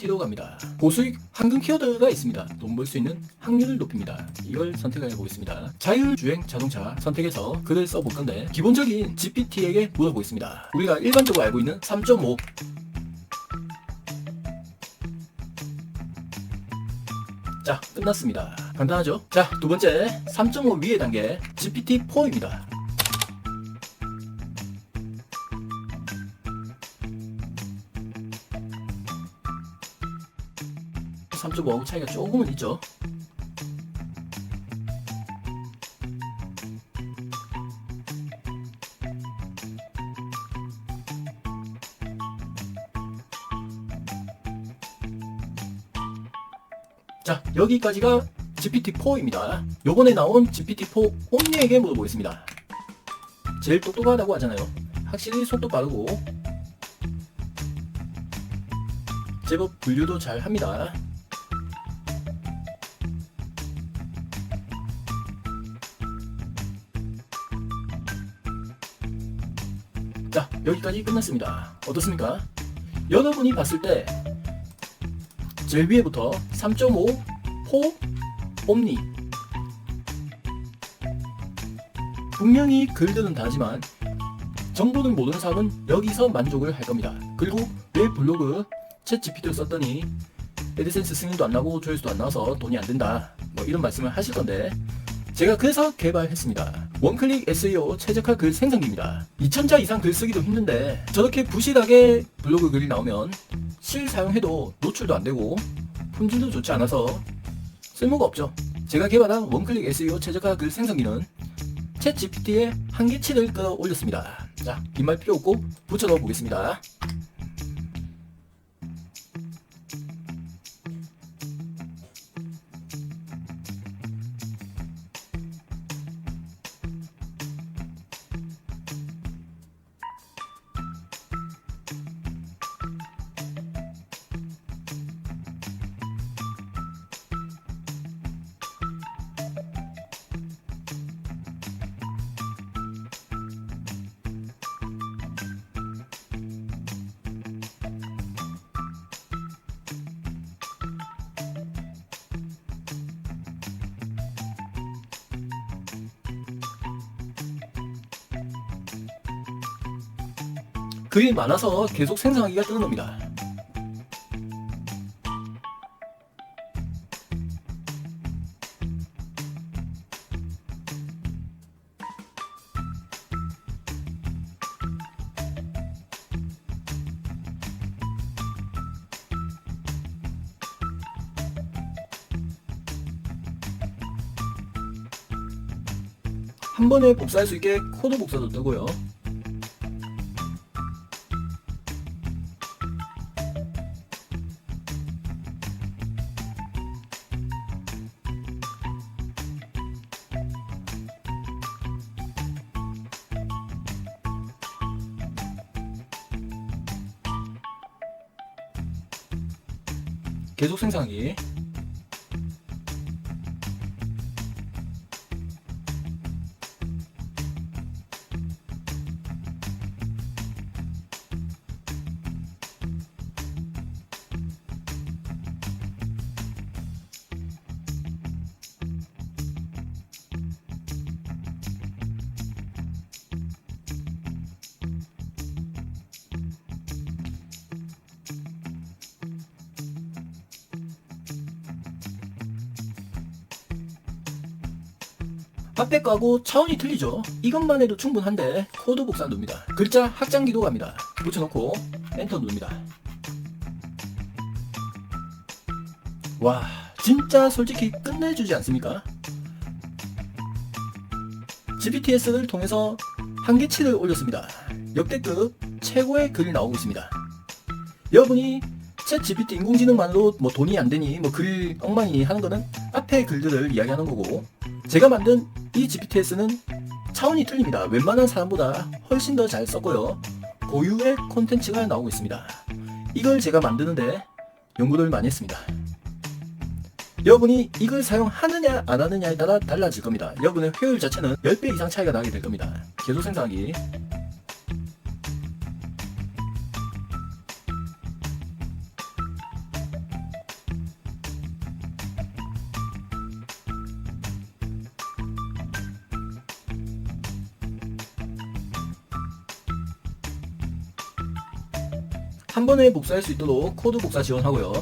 GPT로 갑니다. 고수익 황금 키워드가 있습니다. 돈 벌 수 있는 확률을 높입니다. 이걸 선택해 보겠습니다. 자율주행 자동차 선택해서 글을 써볼 건데, 기본적인 GPT에게 물어보겠습니다. 우리가 일반적으로 알고 있는 3.5 자, 끝났습니다. 간단하죠? 자, 두 번째 3.5 위의 단계 GPT-4입니다. (3.5) 차이가 조금은 있죠. 자, 여기까지가 GPT-4입니다. 요번에 나온 GPT-4 옴니에게 물어보겠습니다. 제일 똑똑하다고 하잖아요. 확실히 속도 빠르고 제법 분류도 잘 합니다. 자, 여기까지 끝났습니다. 어떻습니까? 여러분이 봤을 때 제일 위에부터 3.5 4 옴니, 분명히 글들은 다르지만 정보를 모르는 사람은 여기서 만족을 할 겁니다. 그리고 왜 블로그 챗 GPT를 썼더니 애드센스 승인도 안 나고 조회수도 안 나와서 돈이 안 된다, 뭐 이런 말씀을 하실 건데, 제가 그래서 개발했습니다. 원클릭 SEO 최적화 글 생성기입니다. 2000자 이상 글 쓰기도 힘든데 저렇게 부실하게 블로그 글이 나오면 실사용해도 노출도 안 되고 품질도 좋지 않아서 쓸모가 없죠. 제가 개발한 원클릭 SEO 최적화 글 생성기는 챗 GPT의 한계치를 끌어올렸습니다. 자, 긴 말 필요 없고 붙여넣어 보겠습니다. 글이 많아서 계속 생성하기가 뜨는 겁니다. 한 번에 복사할 수 있게 코드 복사도 뜨고요. 계속 생성하기. 앞에 거하고 차원이 틀리죠. 이것만 해도 충분한데 코드 복사 누릅니다. 글자 확장기도 갑니다. 붙여놓고 엔터 누릅니다. 와, 진짜 솔직히 끝내주지 않습니까? GPTS를 통해서 한계치를 올렸습니다. 역대급 최고의 글이 나오고 있습니다. 여러분이 챗 GPT 인공지능만으로 뭐 돈이 안 되니 뭐 글 엉망이니 하는 거는 앞에 글들을 이야기하는 거고, 제가 만든 이 GPTS는 차원이 틀립니다. 웬만한 사람보다 훨씬 더 잘 썼고요. 고유의 콘텐츠가 나오고 있습니다. 이걸 제가 만드는데 연구를 많이 했습니다. 여러분이 이걸 사용하느냐 안 하느냐에 따라 달라질 겁니다. 여러분의 효율 자체는 10배 이상 차이가 나게 될 겁니다. 계속 생성하기. 한 번에 복사할 수 있도록 코드 복사 지원하고요.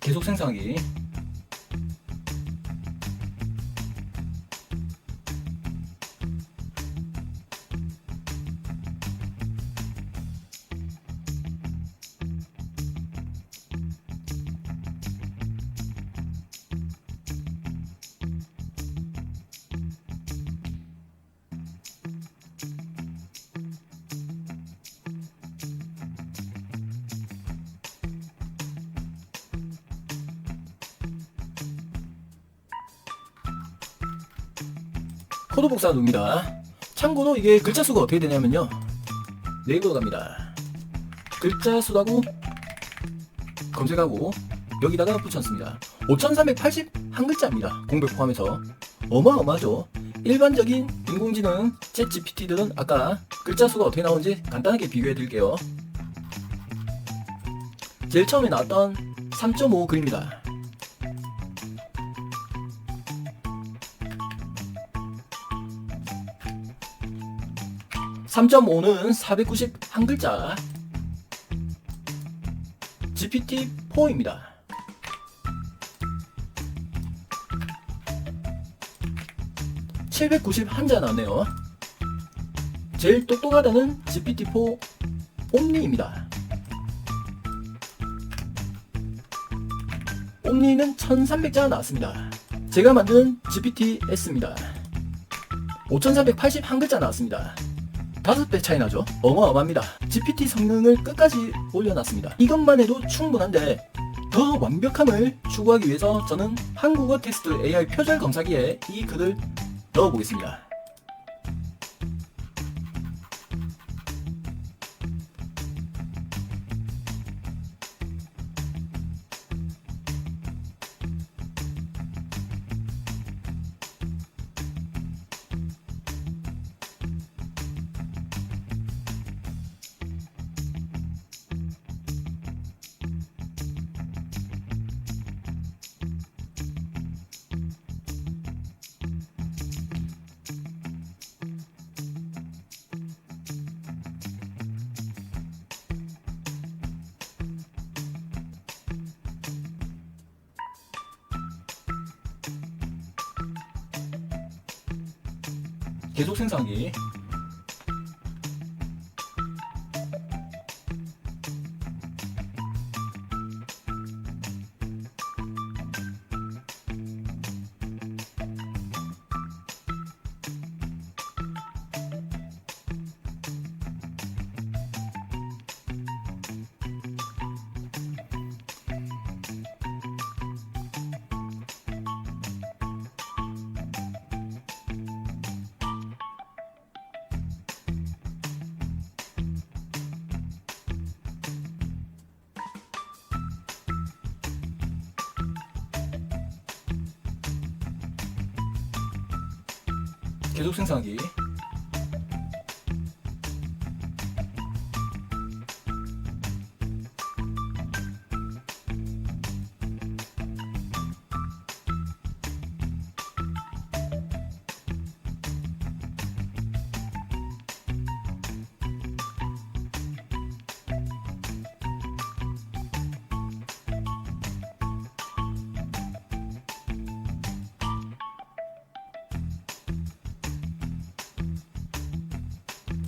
계속 생성하기. 코드 복사 누릅니다. 참고로 이게 글자 수가 어떻게 되냐면요. 네이버로 갑니다. 글자 수라고 검색하고 여기다가 붙여넣습니다. 5380 한글자입니다. 공백 포함해서. 어마어마하죠. 일반적인 인공지능 챗 GPT들은 아까 글자 수가 어떻게 나오는지 간단하게 비교해 드릴게요. 제일 처음에 나왔던 3.5 글입니다. 3.5는 490 한글자 GPT-4입니다. (790) 한자 나왔네요. 제일 똑똑하다는 GPT-4 옴니입니다. 옴니는 1300자 나왔습니다. 제가 만든 GPT-S입니다. 5380 한글자 나왔습니다. 5배 차이 나죠? 어마어마합니다. GPT 성능을 끝까지 올려놨습니다. 이것만 해도 충분한데 더 완벽함을 추구하기 위해서 저는 한국어 텍스트 AI 표절 검사기에 이 글을 넣어보겠습니다. 계속 생성하기. 계속 생성하기.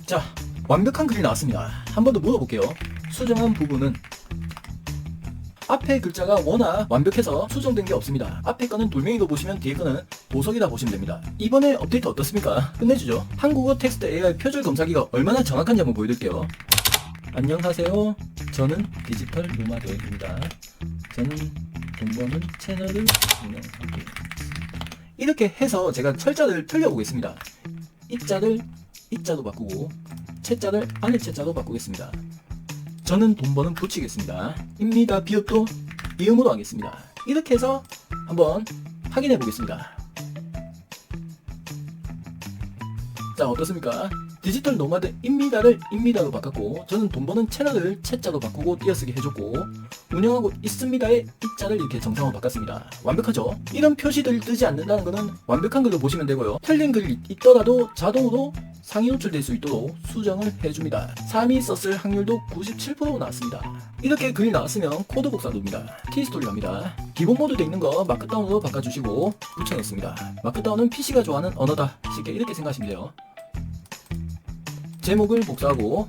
자, 완벽한 글이 나왔습니다. 한 번 더 물어볼게요. 수정한 부분은 앞에 글자가 워낙 완벽해서 수정된 게 없습니다. 앞에 거는 돌멩이로 보시면 뒤에 거는 보석이다 보시면 됩니다. 이번에 업데이트 어떻습니까? 끝내주죠. 한국어 텍스트 AI 표절 검사기가 얼마나 정확한지 한번 보여드릴게요. 안녕하세요. 저는 디지털 노마드입니다. 저는 돈 버는 채널을 운영하고 있습니다. 이렇게 해서 제가 철자를 틀려보겠습니다. 이자를 이자도 바꾸고 채자를 안에 채자도 바꾸겠습니다. 저는 돈 버는 붙이겠습니다. 입니다. 비읍도 이음으로 하겠습니다. 이렇게 해서 한번 확인해 보겠습니다. 자, 어떻습니까? 디지털 노마드입니다를 입니다로 바꿨고, 저는 돈 버는 채널을 채자로 바꾸고 띄어쓰기 해줬고, 운영하고 있습니다의 이자를 이렇게 정상으로 바꿨습니다. 완벽하죠? 이런 표시들이 뜨지 않는다는 것은 완벽한 걸로 보시면 되고요. 틀린 글이 있더라도 자동으로 상위 노출될 수 있도록 수정을 해줍니다. 3이 썼을 확률도 97% 나왔습니다. 이렇게 글이 나왔으면 코드 복사 누릅니다. 키스토리 갑니다. 기본 모드 돼 있는 거 마크다운으로 바꿔주시고 붙여넣습니다. 마크다운은 PC가 좋아하는 언어다. 쉽게 이렇게 생각하시면 돼요. 제목을 복사하고,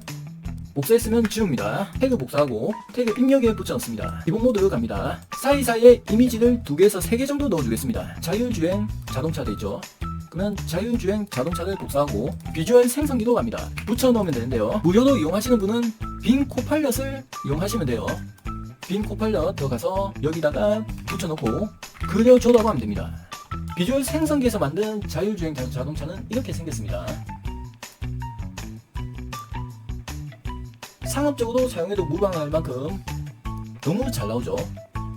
복사했으면 지웁니다. 태그 복사하고 태그 입력에 붙여넣습니다. 기본 모드 갑니다. 사이사이에 이미지를 2개에서 3개 정도 넣어주겠습니다. 자율주행 자동차 되있죠. 그러면 자율주행 자동차를 복사하고 비주얼 생성기도 갑니다. 붙여넣으면 되는데요. 무료로 이용하시는 분은 빙 코파일럿을 이용하시면 돼요. 빙 코파일럿 들어가서 여기다가 붙여넣고 그려줘라고 하면 됩니다. 비주얼 생성기에서 만든 자율주행 자동차는 이렇게 생겼습니다. 상업적으로 사용해도 무방할 만큼 너무 잘 나오죠.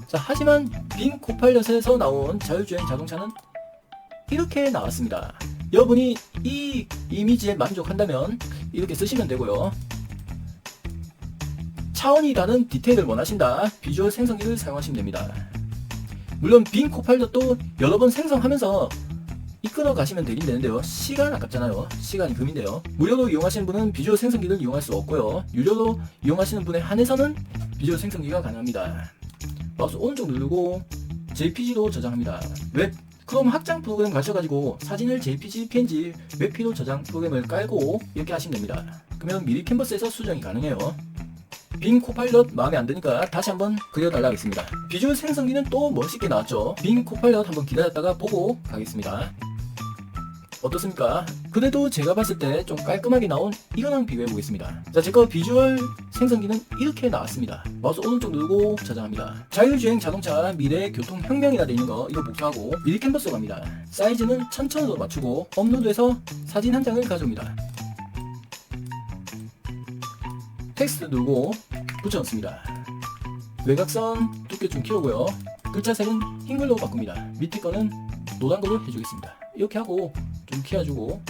자, 하지만 빙 코파일럿에서 나온 자율주행 자동차는 이렇게 나왔습니다. 여러분이 이 이미지에 만족한다면 이렇게 쓰시면 되고요. 차원이 다른 디테일을 원하신다. 비주얼 생성기를 사용하시면 됩니다. 물론 빙 코파일럿도 여러 번 생성하면서 이끌어 가시면 되긴 되는데요. 시간 아깝잖아요. 시간이 금인데요. 무료로 이용하시는 분은 비주얼 생성기를 이용할 수 없고요. 유료로 이용하시는 분에 한해서는 비주얼 생성기가 가능합니다. 마우스 오른쪽 누르고 JPG로 저장합니다. 웹 크롬 확장 프로그램 가셔가지고 사진을 JPG, PNG, 웹피로 저장 프로그램을 깔고 이렇게 하시면 됩니다. 그러면 미리 캔버스에서 수정이 가능해요. 빙 코파일럿 마음에 안 드니까 다시 한번 그려달라 하겠습니다. 비주얼 생성기는 또 멋있게 나왔죠. 빙 코파일럿 한번 기다렸다가 보고 가겠습니다. 어떻습니까? 그래도 제가 봤을 때 좀 깔끔하게 나온 이거랑 비교해 보겠습니다. 자, 제거 비주얼 생성기는 이렇게 나왔습니다. 마우스 오른쪽 누르고 저장합니다. 자율주행 자동차 미래 교통혁명이라 되어 있는 거 이거 복사하고 미리 캔버스로 갑니다. 사이즈는 1000으로 맞추고 업로드해서 사진 한 장을 가져옵니다. 텍스트 누르고 붙여넣습니다. 외곽선 두께 좀 키우고요. 글자 색은 흰글로 바꿉니다. 밑에 거는 노란 걸로 해주겠습니다. 이렇게 하고 좀 키워주고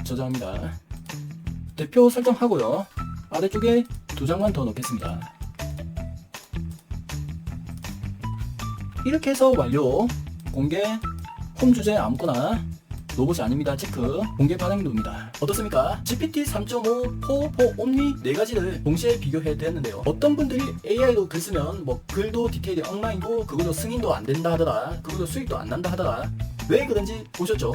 저장합니다. 대표 설정하고요. 아래쪽에 2장만 더 넣겠습니다. 이렇게 해서 완료. 공개 홈 주제 아무거나 로봇이 아닙니다. 체크. 공개 반응 누릅니다. 어떻습니까? GPT 3.5, 4, 옴니 4가지를 동시에 비교해 드렸는데요. 어떤 분들이 AI로 글 쓰면 뭐 글도 디테일이 엉망이고 그걸로 승인도 안 된다 하더라. 그걸로 수익도 안 난다 하더라. 왜 그런지 보셨죠?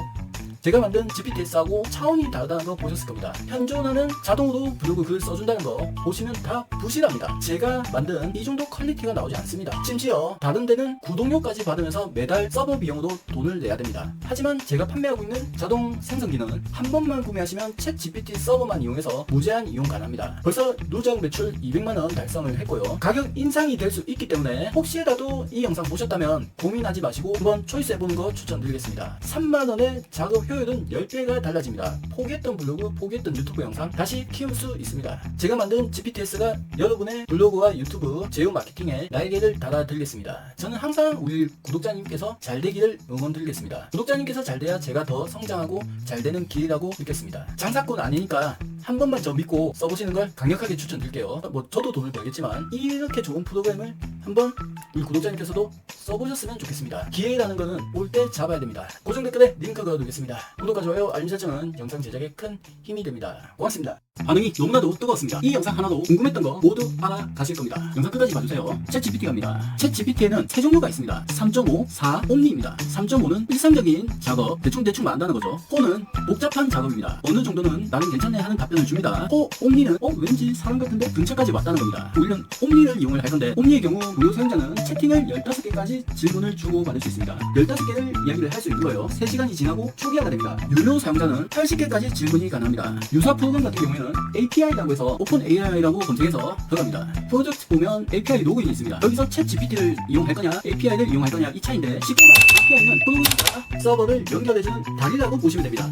제가 만든 GPTS하고 차원이 다르다는 거 보셨을 겁니다. 현존하는 자동으로 블로그 글 써준다는 거 보시면 다 부실합니다. 제가 만든 이 정도 퀄리티가 나오지 않습니다. 심지어 다른 데는 구독료까지 받으면서 매달 서버 비용으로 돈을 내야 됩니다. 하지만 제가 판매하고 있는 자동 생성기는 한 번만 구매하시면 챗 GPT 서버만 이용해서 무제한 이용 가능합니다. 벌써 누적 매출 200만원 달성을 했고요. 가격 인상이 될 수 있기 때문에 혹시라도 이 영상 보셨다면 고민하지 마시고 한번 초이스해보는 거 추천드리겠습니다. 3만원의 작업 효율은 10배가 달라집니다. 포기했던 블로그, 포기했던 유튜브 영상 다시 키울 수 있습니다. 제가 만든 GPTS가 여러분의 블로그와 유튜브 제휴 마케팅에 날개를 달아드리겠습니다. 저는 항상 우리 구독자님께서 잘 되기를 응원드리겠습니다. 구독자님께서 잘 돼야 제가 더 성장하고 잘 되는 길이라고 느꼈습니다. 장사꾼 아니니까 한 번만 저 믿고 써보시는 걸 강력하게 추천드릴게요. 뭐 저도 돈을 벌겠지만 이렇게 좋은 프로그램을 한번 우리 구독자님께서도 써보셨으면 좋겠습니다. 기회라는 거는 올 때 잡아야 됩니다. 고정 댓글에 링크 걸어두겠습니다. 구독과 좋아요, 알림 설정은 영상 제작에 큰 힘이 됩니다. 고맙습니다. 반응이 너무나도 뜨거웠습니다. 이 영상 하나도 궁금했던 거 모두 알아가실 겁니다. 영상 끝까지 봐주세요. 챗 GPT 갑니다. 챗 GPT에는 세 종류가 있습니다. 3.5, 4, 옴니입니다. 3.5는 일상적인 작업, 대충 만든다는 거죠. 4는 복잡한 작업입니다. 어느 정도는 나는 괜찮네 하는 답변을 줍니다. 옴니는 왠지 사람 같은데 근처까지 왔다는 겁니다. 우리는 옴니를 이용을 할 건데, 옴니의 경우 무료 사용자는 채팅을 15개까지 질문을 주고 받을 수 있습니다. 15개를 이야기를 할 수 있는 거예요. 3시간이 지나고 초기화가 됩니다. 유료 사용자는 80개까지 질문이 가능합니다. 유사 프로그램 같은 경우에는 API라고 해서 오픈 AI라고 검색해서 들어갑니다. 프로젝트 보면 API 로그인이 있습니다. 여기서 챗 GPT를 이용할 거냐, API를 이용할 거냐 이 차이인데, 쉽게 말해 API는 프로그램과 서버를 연결해주는 다리라고 보시면 됩니다.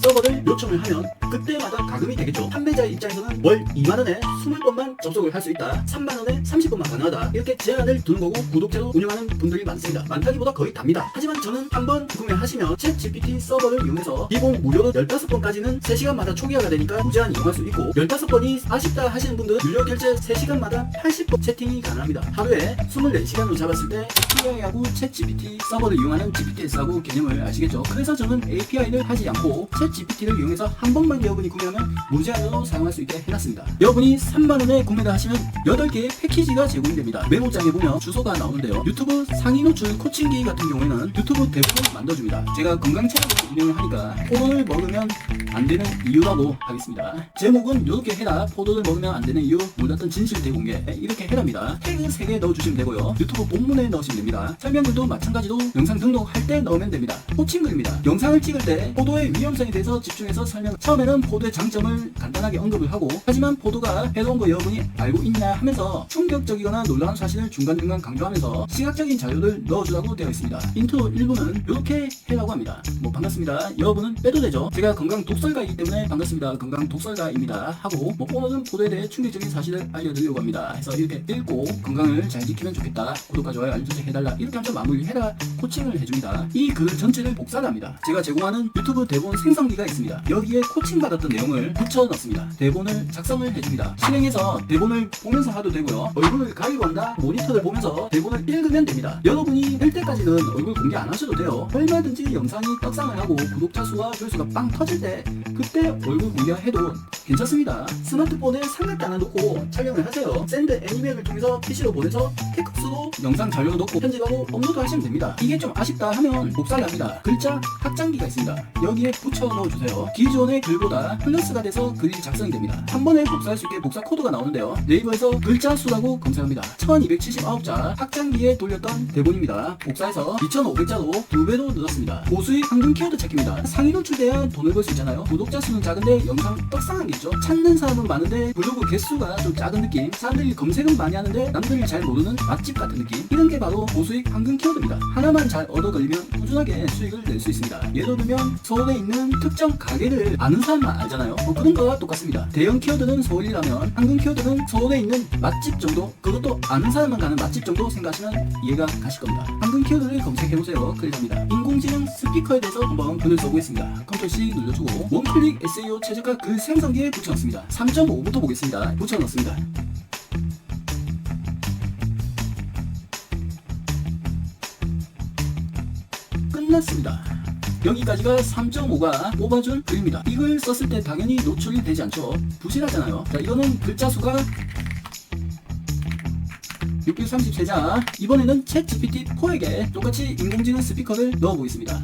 서버를 요청을 하면 그때마다 가금이 되겠죠. 판매자의 입장에서는 월 2만원에 20번만 접속을 할 수 있다, 3만원에 30번만 가능하다, 이렇게 제한을 두는 거고 구독제로 운영하는 분들이 많습니다. 많다기보다 거의 답니다. 하지만 저는 한번 구매하시면 챗 GPT 서버를 이용해서 기본 무료로 15번까지는 3시간마다 초기화가 되니까 무제한 이용할 수 있고, 15번이 아쉽다 하시는 분들은 유료 결제 3시간마다 80번 채팅이 가능합니다. 하루에 24시간으로 잡았을 때 API하고 챗 GPT 서버를 이용하는 GPTS하고 개념을 아시겠죠? 그래서 저는 API를 하지 않고 챗 GPT를 이용해서 한 번만 여러분이 구매하면 무제한으로 사용할 수 있게 해놨습니다. 여러분이 3만원에 구매를 하시면 8개의 패키지가 제공이 됩니다. 메모장에 보면 주소가 나오는데요. 유튜브 상위 노출 코칭기 같은 경우에는 유튜브 대부분 만들어줍니다. 제가 건강 채널을 운영을 하니까 포도를 먹으면 안 되는 이유라고 하겠습니다. 제목은 이렇게 해라, 포도를 먹으면 안 되는 이유, 몰랐던 진실 대공개, 이렇게 해랍니다. 태그 3개 넣어주시면 되고요. 유튜브 본문에 넣으시면 됩니다. 설명글도 마찬가지로 영상 등록할 때 넣으면 됩니다. 호칭글입니다. 영상을 찍을 때 포도의 위험성에 대해서 집중해서 설명, 처음에는 포도의 장점을 간단하게 언급을 하고, 하지만 포도가 해로운 거 여러분이 알고 있냐 하면서 충격적이거나 놀라운 사실을 중간중간 강조하면서 시각적인 자료를 넣어주라고 되어 있습니다. 인트로 1부는 이렇게 해라고 합니다. 뭐 반갑습니다, 여러분은 빼도 되죠. 제가 건강 독설가이기 때문에 반갑습니다, 건강 독설가입니다 하고, 뭐 오늘은 포도에 대해 충격적인 사실을 알려드리려고 합니다 해서 이렇게 읽고 건강을 잘 지키면 좋겠다, 구독과 좋아요 알림 설정 해달라, 이렇게 하면서 마무리해라 코칭을 해줍니다. 이 글 전체를 복사를 합니다. 제가 제공하는 유튜브 대본 생성기가 있습니다. 여기에 코칭 받았던 내용을 붙여 넣습니다. 대본을 작성을 해줍니다. 실행해서 대본을 보면서 하도 되고요. 얼굴을 가리고 한다, 모니터를 보면서 대본을 읽으면 됩니다. 여러분이 할 때까지는 얼굴 공개 안 하셔도 돼요. 얼마든지 영상이 떡상을 하고 구독자 수와 조회수가 빵 터질 때 그때 얼굴 공개해도 괜찮습니다. 스마트폰에 삼각대 하나 놓고 촬영을 하세요. 샌드 애니메이션을 통해서 PC로 보내서 캡컷으로 영상 자료 넣고 편집하고 업로드 하시면 됩니다. 이게 좀 아쉽다 하면 복사를 합니다. 글자 확장기가 있습니다. 여기에 붙여 넣어주세요. 기존의 글보다 플러스가 돼서 글이 작성이 됩니다. 한 번에 복사할 수 있게 복사 코드가 나오는데요. 네이버에서 글자 수라고 검색합니다. 1279자 확장기에 돌렸던 대본입니다. 복사해서 2500자로 2배로 늘었습니다. 고수익 황금 키워드 찾기입니다. 상위 노출돼야 돈을 벌 수 있잖아요. 구독자 수는 작은데 영상 떡상한 게 있죠. 찾는 사람은 많은데 블로그 개수가 좀 작은 느낌, 사람들이 검색은 많이 하는데 남들이 잘 모르는 맛집 같은 느낌, 이런 게 바로 고수익 황금 키워드입니다. 하나만 잘 얻어 걸리면 꾸준하게 수익을 낼 수 있습니다. 예를 들면 서울에 있는 특정 가게를 아는 사람만 알잖아요. 그런 거와 똑같습니다. 대형 키워드는 서울이라면 황금 키워드는 서울에 있는 맛집 정도, 그것도 아는 사람만 가는 맛집 정도 생각하시면 이해가 가실 겁니다. 황금 키워드를 검색해보세요. 클릭합니다. 인공지능 스피커에 대해서 한번 글을 써보겠습니다. 컨트롤 C 눌러주고 원클릭 SEO 최저가 글 생성기에 붙여넣습니다. 3.5부터 보겠습니다. 붙여넣습니다. 끝났습니다. 여기까지가 3.5가 뽑아준 글입니다. 이걸 썼을 때 당연히 노출이 되지 않죠. 부실하잖아요. 자, 이거는 글자 수가 633자. 이번에는 챗 GPT-4에게 똑같이 인공지능 스피커를 넣어보겠습니다.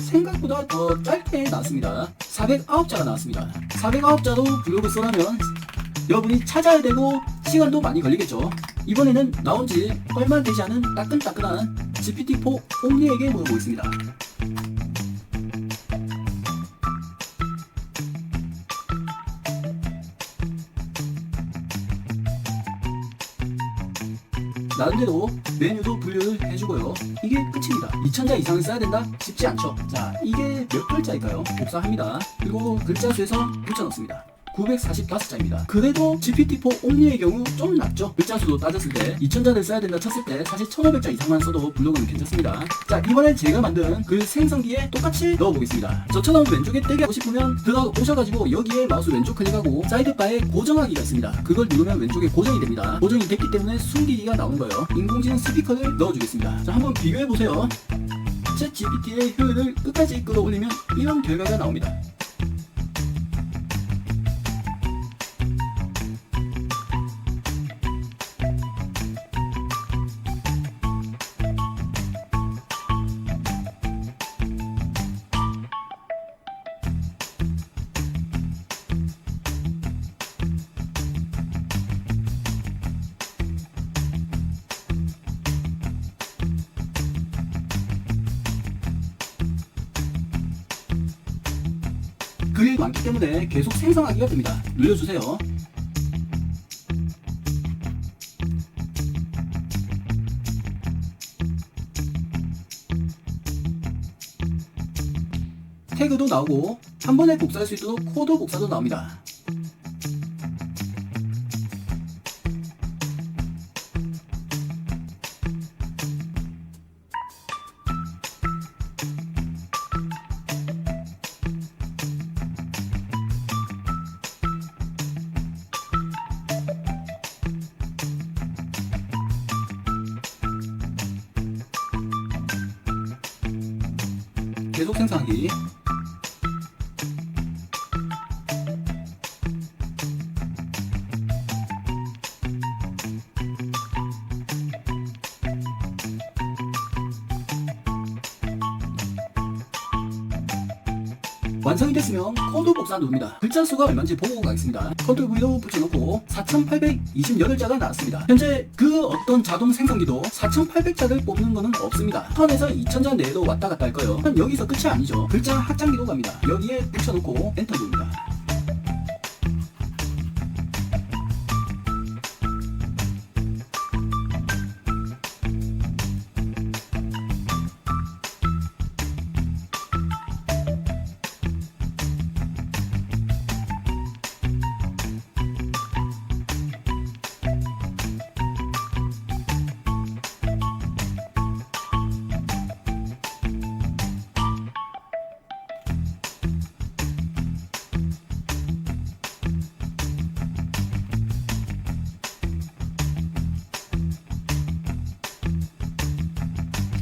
생각보다 더 짧게 나왔습니다. 409자가 나왔습니다. 409자로 블로그 써라면 여러분이 찾아야 되고 시간도 많이 걸리겠죠. 이번에는 나온 지 얼마 되지 않은 따끈따끈한 GPT-4 옴니에게 물어보겠습니다. 나름대로 메뉴도 분류를 해주고요. 이게 끝입니다. 2000자 이상을 써야 된다? 쉽지 않죠. 자, 이게 몇 글자일까요? 복사합니다. 그리고 글자 수에서 붙여넣습니다. 945자입니다. 그래도 GPT-4 옴니의 경우 좀 낮죠. 글자 수로 따졌을 때 2000자를 써야 된다 쳤을 때 사실 1500자 이상만 써도 블로그는 괜찮습니다. 자, 이번엔 제가 만든 글 생성기에 똑같이 넣어보겠습니다. 저처럼 왼쪽에 떼게 하고 싶으면 들어오셔가지고 여기에 마우스 왼쪽 클릭하고 사이드바에 고정하기가 있습니다. 그걸 누르면 왼쪽에 고정이 됩니다. 고정이 됐기 때문에 숨기기가 나오는 거예요. 인공지능 스피커를 넣어주겠습니다. 자, 한번 비교해보세요. 챗 GPT의 효율을 끝까지 끌어올리면 이런 결과가 나옵니다. 글이 많기 때문에 계속 생성하기가 됩니다. 눌러주세요. 태그도 나오고 한 번에 복사할 수 있도록 코드 복사도 나옵니다. 계속 생성하기. 완성이 됐으면 코드 복사 누릅니다. 글자 수가 얼마인지 보고 가겠습니다. 컨트롤 V로 붙여놓고 4828자가 나왔습니다. 현재 그 어떤 자동 생성기도 4800자를 뽑는 거는 없습니다. 1000에서 2000자 내에도 왔다 갔다 할 거예요. 여기서 끝이 아니죠. 글자 확장기도 갑니다. 여기에 붙여놓고 엔터 누릅니다.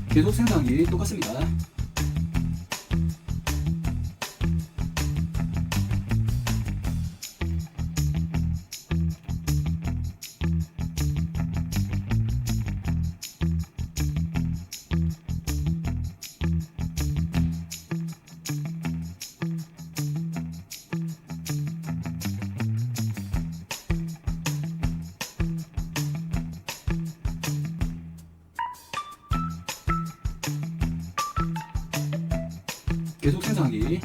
계속 생성하기 똑같습니다. 계속 생성하기.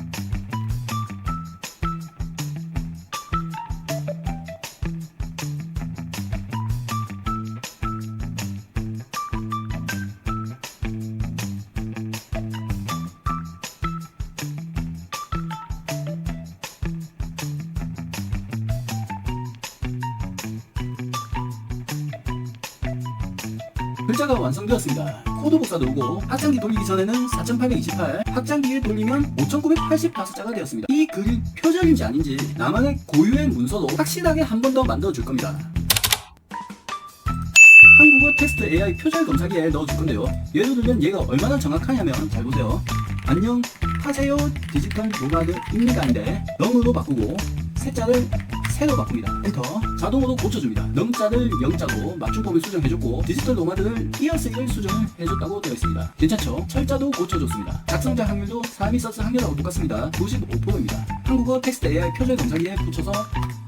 글자가 완성되었습니다. 코드 복사 누르고 확장기 돌리기 전에는 4828, 확장기에 돌리면 5985자가 되었습니다. 이 글이 표절인지 아닌지 나만의 고유의 문서로 확실하게 한 번 더 만들어 줄 겁니다. 한국어 텍스트 AI 표절 검사기에 넣어 줄 건데요. 예를 들면 얘가 얼마나 정확하냐면 잘 보세요. 안녕 하세요 디지털 노마드입니다인데 영으로 바꾸고 세자를 새로 바꿉니다. 엔터. 자동으로 고쳐줍니다. 넘자를 영자로 맞춤법을 수정해줬고 디지털 노마드를 띄어쓰기를 수정을 해줬다고 되어 있습니다. 괜찮죠? 철자도 고쳐줬습니다. 작성자 확률도 사람이 썼을 확률하고 똑같습니다. 95%입니다. 한국어 텍스트 AI 표절 검사기에 붙여서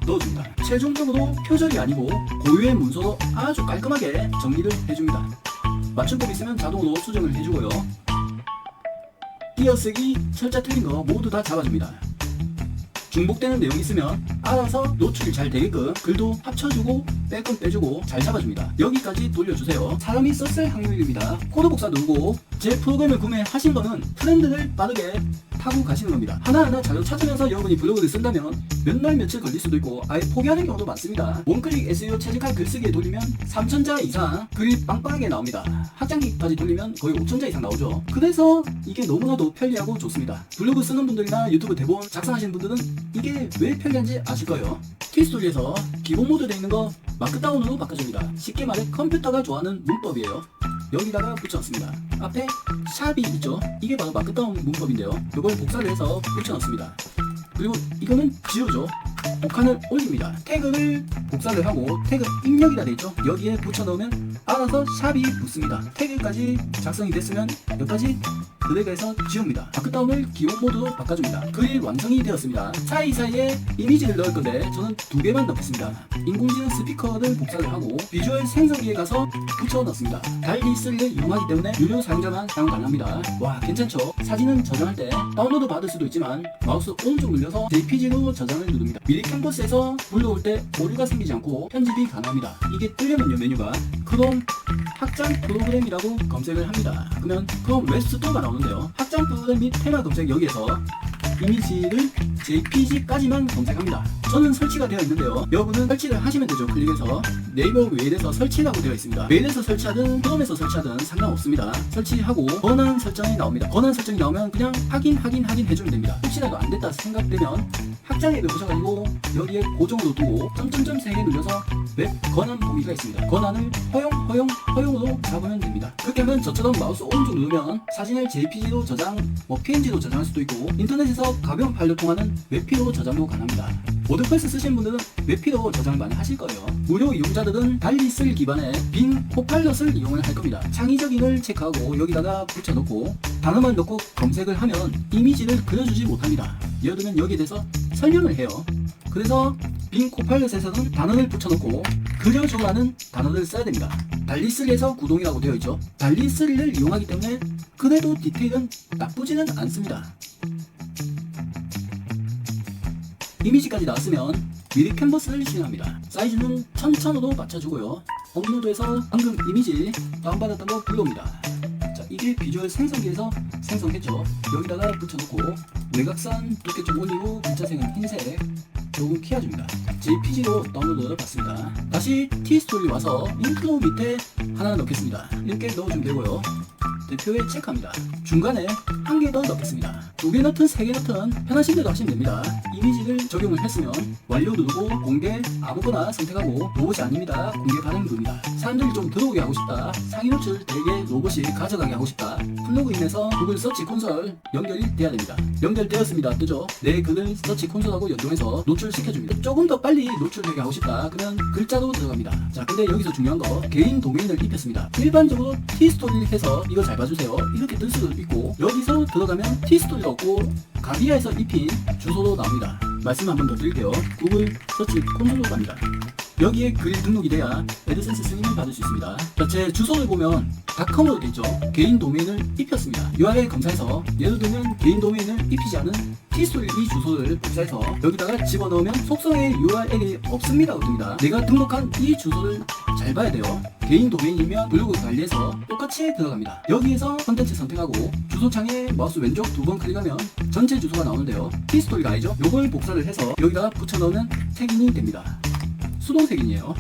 넣어줍니다. 최종적으로 표절이 아니고 고유의 문서로 아주 깔끔하게 정리를 해줍니다. 맞춤법 있으면 자동으로 수정을 해주고요. 띄어쓰기, 철자 틀린 거 모두 다 잡아줍니다. 중복되는 내용이 있으면 알아서 노출이 잘 되게끔 글도 합쳐주고 뺄 건 빼주고 잘 잡아줍니다. 여기까지 돌려주세요. 사람이 썼을 확률입니다. 코드 복사 누르고 제 프로그램을 구매하신 거는 트렌드를 빠르게 타고 가시는 겁니다. 하나하나 자료 찾으면서 여러분이 블로그를 쓴다면 몇 날 며칠 걸릴 수도 있고 아예 포기하는 경우도 많습니다. 원클릭 SEO 최적화 글쓰기에 돌리면 3000자 이상 글이 빵빵하게 나옵니다. 확장기까지 돌리면 거의 5000자 이상 나오죠. 그래서 이게 너무나도 편리하고 좋습니다. 블로그 쓰는 분들이나 유튜브 대본 작성하시는 분들은 이게 왜 편리한지 아실 거예요. 키스토리에서 기본 모드 되어 있는 거 마크다운으로 바꿔줍니다. 쉽게 말해 컴퓨터가 좋아하는 문법이에요. 여기다가 붙여넣습니다. 앞에 샵이 있죠. 이게 바로 마크다운 문법인데요. 이걸 복사를 해서 붙여넣습니다. 그리고 이거는 지우죠. 복칸을 올립니다. 태그를 복사를 하고 태그 입력이라 되어있죠. 여기에 붙여넣으면 알아서 샵이 붙습니다. 태그까지 작성이 됐으면 여기까지 드래그해서 지웁니다. 다크다운을 기본 모드로 바꿔줍니다. 그릴 완성이 되었습니다. 사이사이에 이미지를 넣을 건데 저는 2개만 넣겠습니다. 인공지능 스피커를 복사를 하고 비주얼 생성기에 가서 붙여 넣습니다. 달리 3를 이용하기 때문에 유료 사용자만 사용 가능합니다. 와, 괜찮죠? 사진은 저장할 때 다운로드 받을 수도 있지만 마우스 오른쪽 눌려서 JPG로 저장을 누릅니다. 미리 캔버스에서 불러올 때 오류가 생기지 않고 편집이 가능합니다. 이게 뜨려면요, 메뉴가 크롬 확장 프로그램이라고 검색을 합니다. 그러면 크롬 웹스토어가 나오는데요. 확장 프로그램 및 테마 검색 여기에서 이미지를 JPG까지만 검색합니다. 저는 설치가 되어 있는데요. 여러분은 설치를 하시면 되죠. 클릭해서 네이버 웨일에서 설치라고 되어 있습니다. 웨일에서 설치하든 크롬에서 설치하든 상관없습니다. 설치하고 권한 설정이 나옵니다. 권한 설정이 나오면 그냥 확인 해주면 됩니다. 혹시라도 안 됐다 생각되면 확장앱에 보셔가지고 여기에 고정으로 두고 점점점 3개 눌려서 웹 권한 보기가 있습니다. 권한을 허용으로 잡으면 됩니다. 그렇게 하면 저처럼 마우스 오른쪽 누르면 사진을 JPG로 저장, PNG로 저장할 수도 있고 인터넷에서 가벼운 파일로 통하는 웹피로 저장도 가능합니다. 워드프레스 쓰시는 분들은 웹피로 저장을 많이 하실 거예요. 무료 이용자들은 달리 3 기반의 빈 코파일럿을 이용을 할 겁니다. 창의적인을 체크하고 여기다가 붙여놓고 단어만 넣고 검색을 하면 이미지를 그려주지 못합니다. 예를 들면 여기에 대해서 설명을 해요. 그래서 빈 코파일럿에서는 단어를 붙여놓고 그려줘라는 단어를 써야 됩니다. 달리 3에서 구동이라고 되어 있죠. 달리 3를 이용하기 때문에 그래도 디테일은 나쁘지는 않습니다. 이미지까지 나왔으면 미리 캔버스를 실행합니다. 사이즈는 1000으로 맞춰주고요. 업로드해서 방금 이미지 다운받았던 거 불러옵니다. 자, 이게 비주얼 생성기에서 생성했죠. 여기다가 붙여놓고 외곽선 두께 좀 올리고 글자색은 흰색 조금 키워줍니다. JPG로 다운로드 받습니다. 다시 T스토리 와서 인트로 밑에 하나 넣겠습니다. 이렇게 넣어주면 되고요. 대표에 체크합니다. 중간에 한 개 더 넣겠습니다. 2개 넣든 3개 넣든 편하신 대로 하시면 됩니다. 이미지를 적용을 했으면 완료 누르고 공개 아무거나 선택하고 로봇이 아닙니다. 공개 반응 누릅니다. 사람들이 좀 들어오게 하고 싶다. 상위 노출 되게 로봇이 가져가게 하고 싶다. 플러그인에서 구글 서치 콘솔 연결이 돼야 됩니다. 연결되었습니다. 뜨죠? 내 글을 서치 콘솔하고 연동해서 노출시켜줍니다. 조금 더 빨리 노출되게 하고 싶다. 그러면 글자로 들어갑니다. 자, 근데 여기서 중요한 거 개인 도메인을 입혔습니다. 일반적으로 T스토리를 해서 이거 잘 봐주세요. 이렇게 뜰 수도 있고 여기서 들어가면 T스토리가 없고 가비아에서 입힌 주소로 나옵니다. 말씀 한 번 더 드릴게요. 구글 서치 콘솔로 갑니다. 여기에 글이 등록이 돼야 애드센스 승인을 받을 수 있습니다. 자, 제 주소를 보면 닷컴으로 되어 있죠. 개인 도메인을 입혔습니다. URL 검사해서 예를 들면 개인 도메인을 입히지 않은 T스토리 이 주소를 복사해서 여기다가 집어넣으면 속성에 URL이 없습니다. 뜹니다. 내가 등록한 이 주소를 잘 봐야 돼요. 개인 도메인이면 블로그 관리해서 똑같이 들어갑니다. 여기에서 컨텐츠 선택하고 주소창에 마우스 왼쪽 2번 클릭하면 전체 주소가 나오는데요. T스토리가 아니죠. 요걸 복사를 해서 여기다가 붙여넣으면 색인이 됩니다. 수동 색인이에요.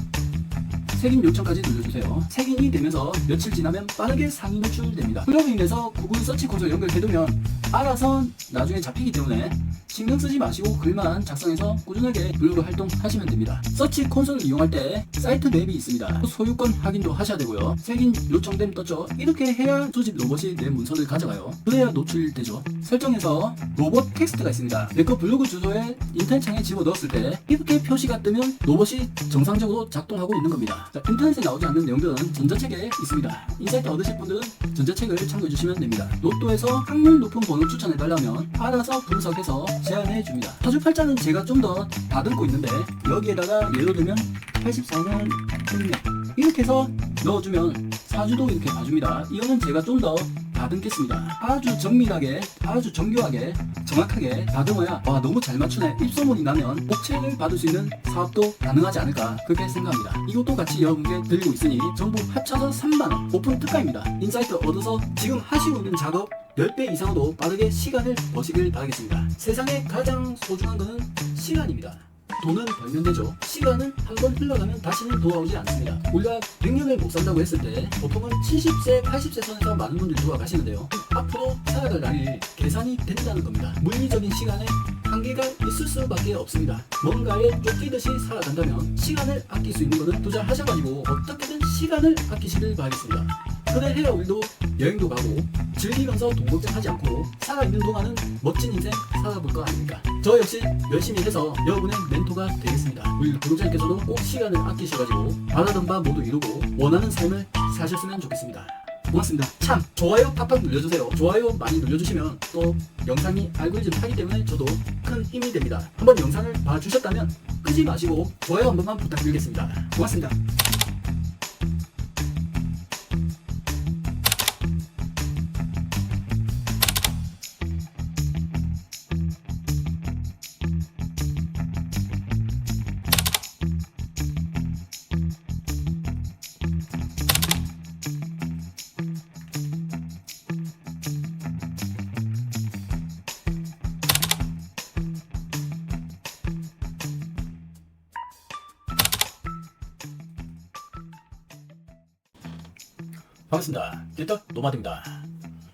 색인 요청까지 눌러주세요. 색인이 되면서 며칠 지나면 빠르게 상위 노출됩니다. 플러그인에서 구글 서치 콘솔 연결해두면 알아서 나중에 잡히기 때문에 신경 쓰지 마시고 글만 작성해서 꾸준하게 블로그 활동하시면 됩니다. 서치 콘솔을 이용할 때 사이트 맵이 있습니다. 소유권 확인도 하셔야 되고요. 색인 요청됨 떴죠? 이렇게 해야 수집 로봇이 내 문서를 가져가요. 그래야 노출되죠. 설정에서 로봇 텍스트가 있습니다. 내 거 블로그 주소에 인터넷 창에 집어넣었을 때 이렇게 표시가 뜨면 로봇이 정상적으로 작동하고 있는 겁니다. 자, 인터넷에 나오지 않는 내용들은 전자책에 있습니다. 인사이트 얻으실 분들은 전자책을 참고해 주시면 됩니다. 로또에서 확률 높은 번호 추천해달라면 알아서 분석해서 제안해줍니다. 사주팔자는 제가 좀 더 다듬고 있는데 여기에다가 예를 들면 84년 생명 이렇게 해서 넣어주면 사주도 이렇게 봐줍니다. 이거는 제가 좀 더 다듬겠습니다. 아주 정밀하게, 아주 정교하게, 정확하게 다듬어야 와 너무 잘 맞추네 입소문이 나면 복채를 받을 수 있는 사업도 가능하지 않을까 그렇게 생각합니다. 이것도 같이 여러분께 드리고 있으니 전부 합쳐서 3만원 오픈 특가입니다. 인사이트 얻어서 지금 하시고 있는 작업 10배 이상으로 빠르게 시간을 버시길 바라겠습니다. 세상에 가장 소중한 것은 시간입니다. 돈은 벌면 되죠. 시간은 한번 흘러가면 다시는 돌아오지 않습니다. 우리가 100년을 못 산다고 했을 때 보통은 70세, 80세 선에서 많은 분들이 돌아가시는데요. 앞으로 살아갈 날이 계산이 된다는 겁니다. 물리적인 시간에 한계가 있을 수밖에 없습니다. 뭔가에 쫓기듯이 살아간다면 시간을 아낄 수 있는 것은 투자하셔가지고 어떻게든 시간을 아끼시길 바라겠습니다. 그래야 우리도 여행도 가고 즐기면서 돈 걱정하지 않고 살아있는 동안은 멋진 인생 살아볼 거 아닙니까? 저 역시 열심히 해서 여러분의 멘토가 되겠습니다. 우리 구독자님께서도 꼭 시간을 아끼셔가지고 바라던 바 모두 이루고 원하는 삶을 사셨으면 좋겠습니다. 고맙습니다. 참 좋아요 팍팍 눌러주세요. 좋아요 많이 눌러주시면 또 영상이 알고리즘 타기 때문에 저도 큰 힘이 됩니다. 한번 영상을 봐주셨다면 끄지 마시고 좋아요 한 번만 부탁드리겠습니다. 고맙습니다. 반갑습니다. 딜터 노마드입니다.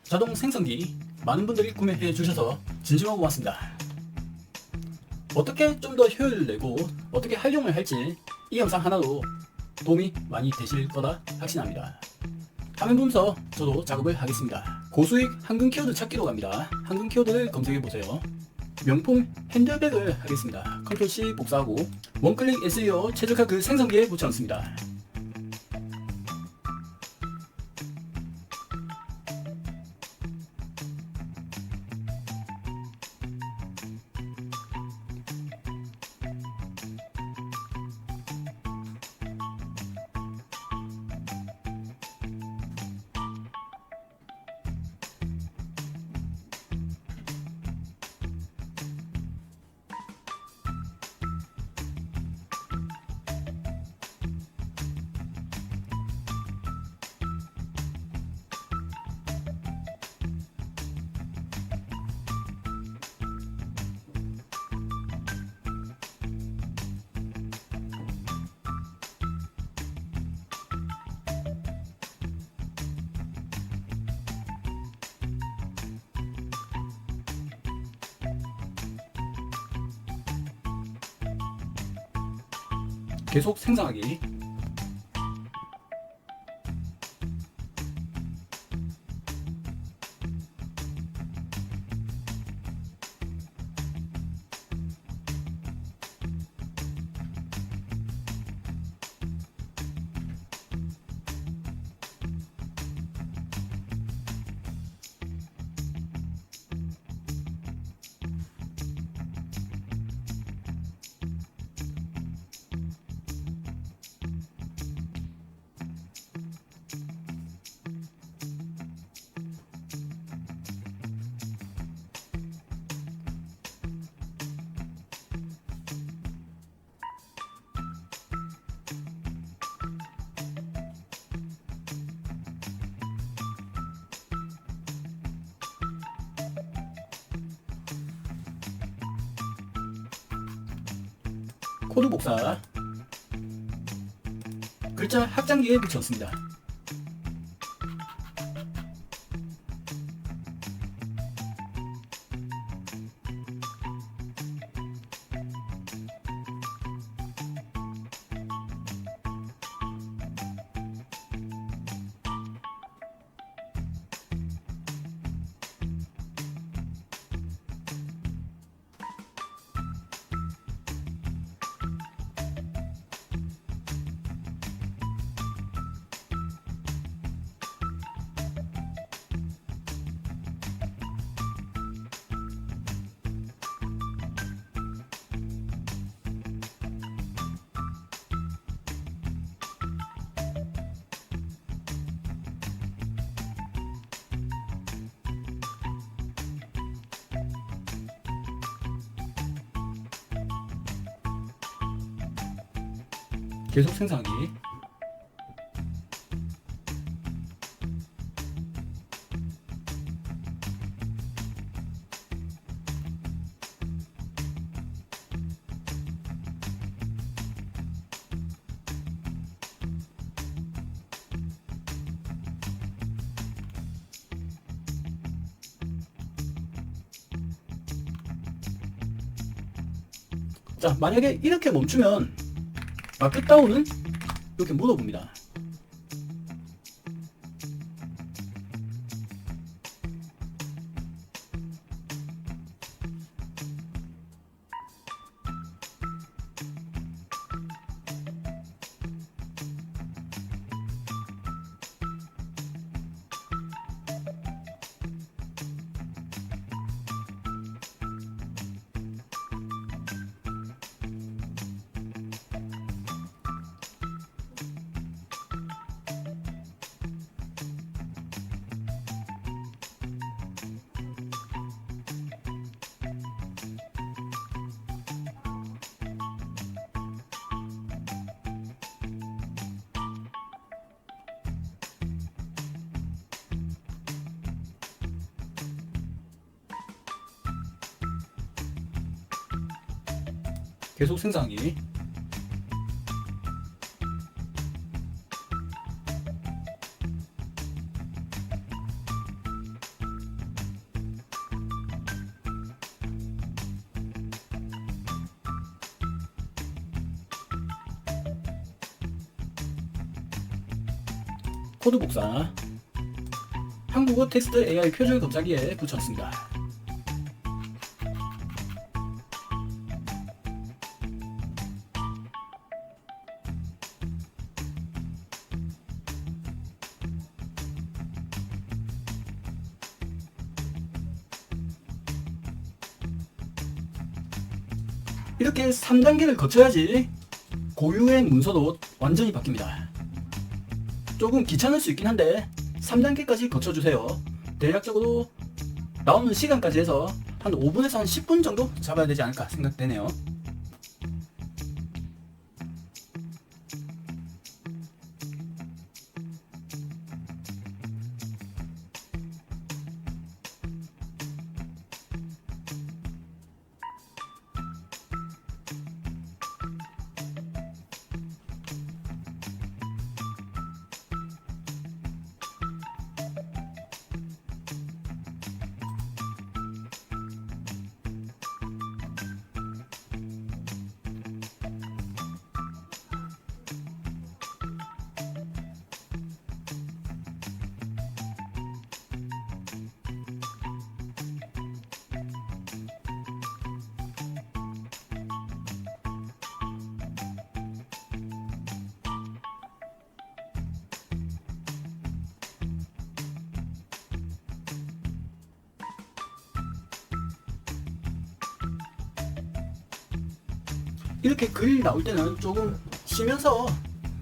자동 생성기 많은 분들이 구매해 주셔서 진심으로 고맙습니다. 어떻게 좀 더 효율을 내고 어떻게 활용을 할지 이 영상 하나로 도움이 많이 되실 거다 확신합니다. 화면 보면서 저도 작업을 하겠습니다. 고수익 한글 키워드 찾기로 갑니다. 한글 키워드를 검색해 보세요. 명품 핸들백을 하겠습니다. 컨트롤 C 복사하고 원클릭 SEO 최적화 글 생성기에 붙여넣습니다. 계속 생성하기. 코드 복사. 글자 확장기에 붙였습니다. 계속 생성하기. 자, 만약에 이렇게 멈추면 마켓다운은 이렇게 물어봅니다. 계속 생성하기. 코드 복사. 한국어 텍스트 AI 표절 검사기에 붙였습니다. 이렇게 3단계를 거쳐야지 고유의 문서도 완전히 바뀝니다. 조금 귀찮을 수 있긴 한데 3단계까지 거쳐주세요. 대략적으로 나오는 시간까지 해서 한 5분에서 한 10분 정도 잡아야 되지 않을까 생각되네요. 이렇게 글이 나올 때는 조금 쉬면서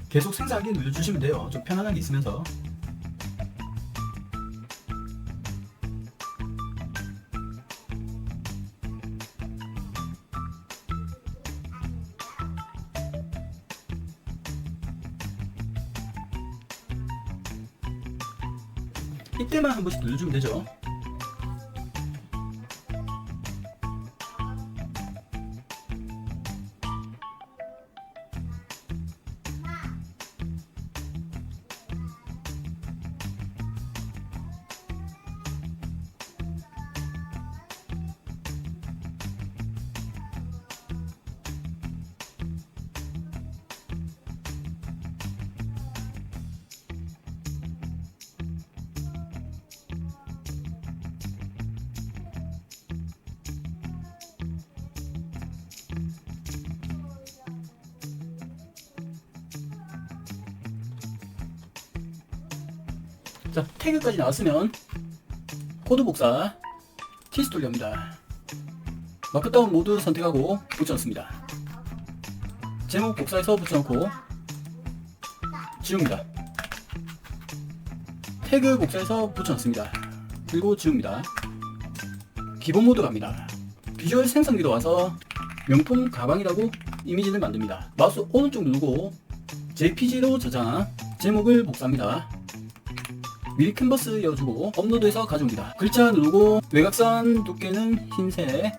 계속 생성하기 눌러주시면 돼요. 좀 편안하게 있으면서. 이때만 한 번씩 눌러주면 되죠. 자, 태그까지 나왔으면 코드 복사, 티스톨리옵니다. 마크다운 모드 선택하고 붙여넣습니다. 제목 복사해서 붙여넣고 지웁니다. 태그 복사해서 붙여넣습니다. 그리고 지웁니다. 기본 모드 갑니다. 비주얼 생성기로 와서 명품 가방이라고 이미지를 만듭니다. 마우스 오른쪽 누르고 JPG로 저장, 제목을 복사합니다. 미리 캔버스 이어주고 업로드해서 가져옵니다. 글자 누르고 외곽선 두께는 흰색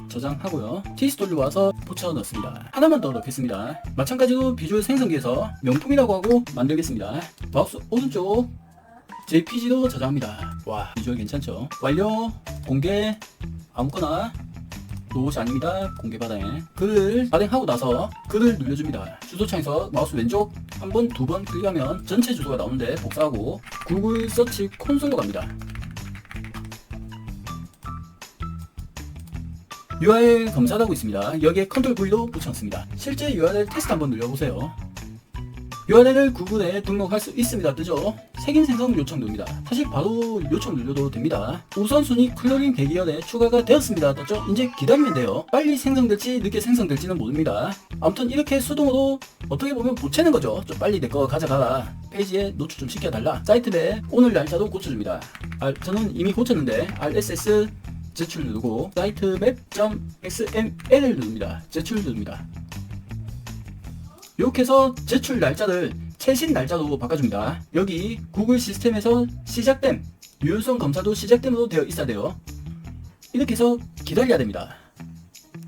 저장하고요. 티스톨로 와서 붙여 넣습니다. 하나만 더 넣겠습니다. 마찬가지로 비주얼 생성기에서 명품이라고 하고 만들겠습니다. 마우스 오른쪽 JPG로 저장합니다. 와, 비주얼 괜찮죠? 완료, 공개, 아무거나 로봇이 아닙니다. 공개 발행. 글을 발행하고 나서 글을 눌러줍니다. 주소창에서 마우스 왼쪽 한 번, 두 번 클릭하면 전체 주소가 나오는데 복사하고 구글 서치 콘솔로 갑니다. URL 검사를 하고 있습니다. 여기에 컨트롤 V로 붙여넣습니다. 실제 URL 테스트 한번 눌러보세요. URL을 구글에 등록할 수 있습니다. 뜨죠? 색인 생성 요청 누릅니다. 사실 바로 요청 눌러도 됩니다. 우선순위 클로링 대기열에 추가가 되었습니다. 떴죠? 이제 기다리면 돼요. 빨리 생성될지 늦게 생성될지는 모릅니다. 아무튼 이렇게 수동으로 어떻게 보면 보채는 거죠. 좀 빨리 내 거 가져가라. 페이지에 노출 좀 시켜달라. 사이트맵 오늘 날짜도 고쳐줍니다. 저는 이미 고쳤는데 RSS 제출 누르고 사이트맵.xml을 누릅니다. 제출 누릅니다. 이렇게 해서 제출 날짜를 최신 날짜로 바꿔줍니다. 여기 구글 시스템에서 시작됨, 유효성 검사도 시작됨으로 되어 있어야 돼요. 이렇게 해서 기다려야 됩니다.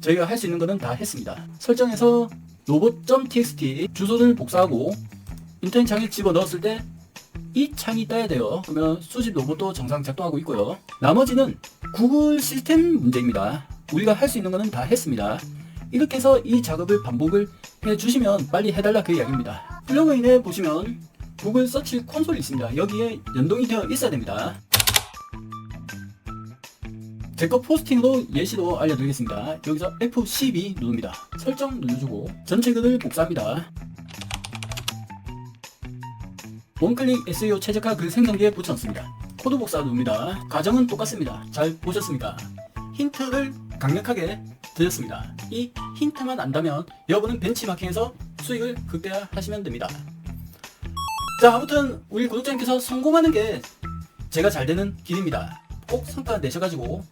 저희가 할 수 있는 거는 다 했습니다. 설정에서 robot.txt 주소를 복사하고 인터넷 창에 집어넣었을 때 이 창이 떠야 돼요. 그러면 수집 로봇도 정상 작동하고 있고요. 나머지는 구글 시스템 문제입니다. 우리가 할 수 있는 거는 다 했습니다. 이렇게 해서 이 작업을 반복을 해주시면 빨리 해달라 그 이야기입니다. 플러그인에 보시면 구글 서치 콘솔이 있습니다. 여기에 연동이 되어 있어야 됩니다. 제거 포스팅으로 예시도 알려드리겠습니다. 여기서 F12 누릅니다. 설정 눌러주고 전체 글을 복사합니다. 원클릭 SEO 최적화 글 생성기에 붙여넣습니다. 코드 복사 누릅니다. 과정은 똑같습니다. 잘 보셨습니까? 힌트를 강력하게 드렸습니다. 이 힌트만 안다면 여러분은 벤치마킹에서 수익을 극대화하시면 됩니다. 자, 아무튼 우리 구독자님께서 성공하는 게 제가 잘 되는 길입니다. 꼭 성과 내셔가지고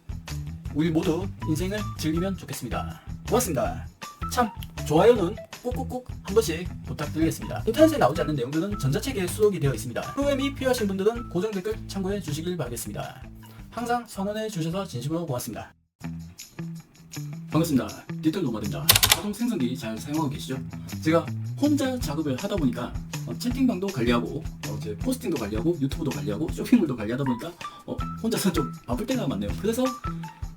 우리 모두 인생을 즐기면 좋겠습니다. 고맙습니다. 참, 좋아요는 꾹꾹꾹 한 번씩 부탁드리겠습니다. 인터넷에 나오지 않는 내용들은 전자책에 수록이 되어 있습니다. 프로그램이 필요하신 분들은 고정 댓글 참고해 주시길 바라겠습니다. 항상 성원해 주셔서 진심으로 고맙습니다. 반갑습니다. 디지털 노마드입니다. 자동 생성기 잘 사용하고 계시죠? 제가 혼자 작업을 하다 보니까 채팅방도 관리하고 제 포스팅도 관리하고 유튜브도 관리하고 쇼핑몰도 관리하다 보니까 혼자서 좀 바쁠 때가 많네요. 그래서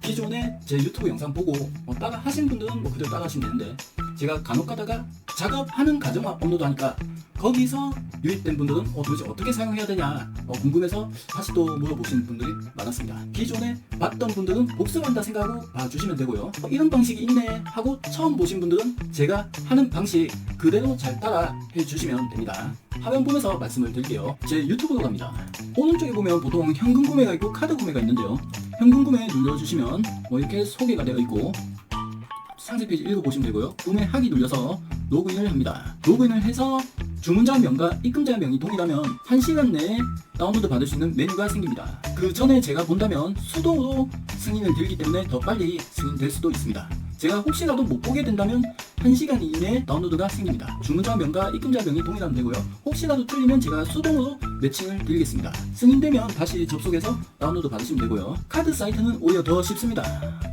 기존에 제 유튜브 영상 보고 따라 하신 분들은 뭐 그대로 따라 하시면 되는데 제가 간혹 가다가 작업하는 과정만 업로드하니까 거기서 유입된 분들은 도대체 어떻게 사용해야 되냐 궁금해서 다시 또 물어보시는 분들이 많았습니다. 기존에 봤던 분들은 복습한다 생각하고 봐주시면 되고요. 이런 방식이 있네 하고 처음 보신 분들은 제가 하는 방식 그대로 잘 따라 해주시면 됩니다. 화면 보면서 말씀을 드릴게요. 제 유튜브로 갑니다. 오른쪽에 보면 보통 현금 구매가 있고 카드 구매가 있는데요. 현금 구매 눌러주시면 이렇게 소개가 되어 있고 상세 페이지 읽어보시면 되고요. 구매하기 눌러서 로그인을 합니다. 로그인을 해서 주문자 명과 입금자 명이 동일하면 1시간 내에 다운로드 받을 수 있는 메뉴가 생깁니다. 그 전에 제가 본다면 수동으로 승인을 드리기 때문에 더 빨리 승인될 수도 있습니다. 제가 혹시라도 못 보게 된다면 1시간 이내에 다운로드가 생깁니다. 주문자 명과 입금자 명이 동일하면 되고요. 혹시라도 틀리면 제가 수동으로 매칭을 드리겠습니다. 승인되면 다시 접속해서 다운로드 받으시면 되고요. 카드 사이트는 오히려 더 쉽습니다.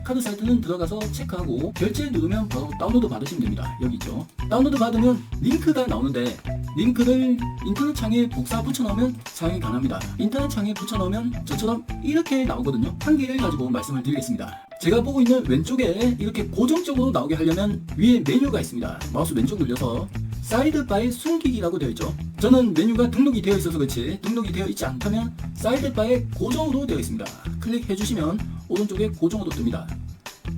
카드 사이트는 들어가서 체크하고 결제 누르면 바로 다운로드 받으시면 됩니다. 여기 있죠. 다운로드 받으면 링크가 나오는데 링크를 인터넷 창에 복사 붙여넣으면 사용이 가능합니다. 인터넷 창에 붙여넣으면 저처럼 이렇게 나오거든요. 한 개를 가지고 말씀을 드리겠습니다. 제가 보고 있는 왼쪽에 이렇게 고정적으로 나오게 하려면 위에 메뉴가 있습니다. 마우스 왼쪽 눌려서 사이드바에 숨기기라고 되어 있죠. 저는 메뉴가 등록이 되어 있어서 그렇지 등록이 되어 있지 않다면 사이드바에 고정으로 되어 있습니다. 클릭해 주시면 오른쪽에 고정으로 뜹니다.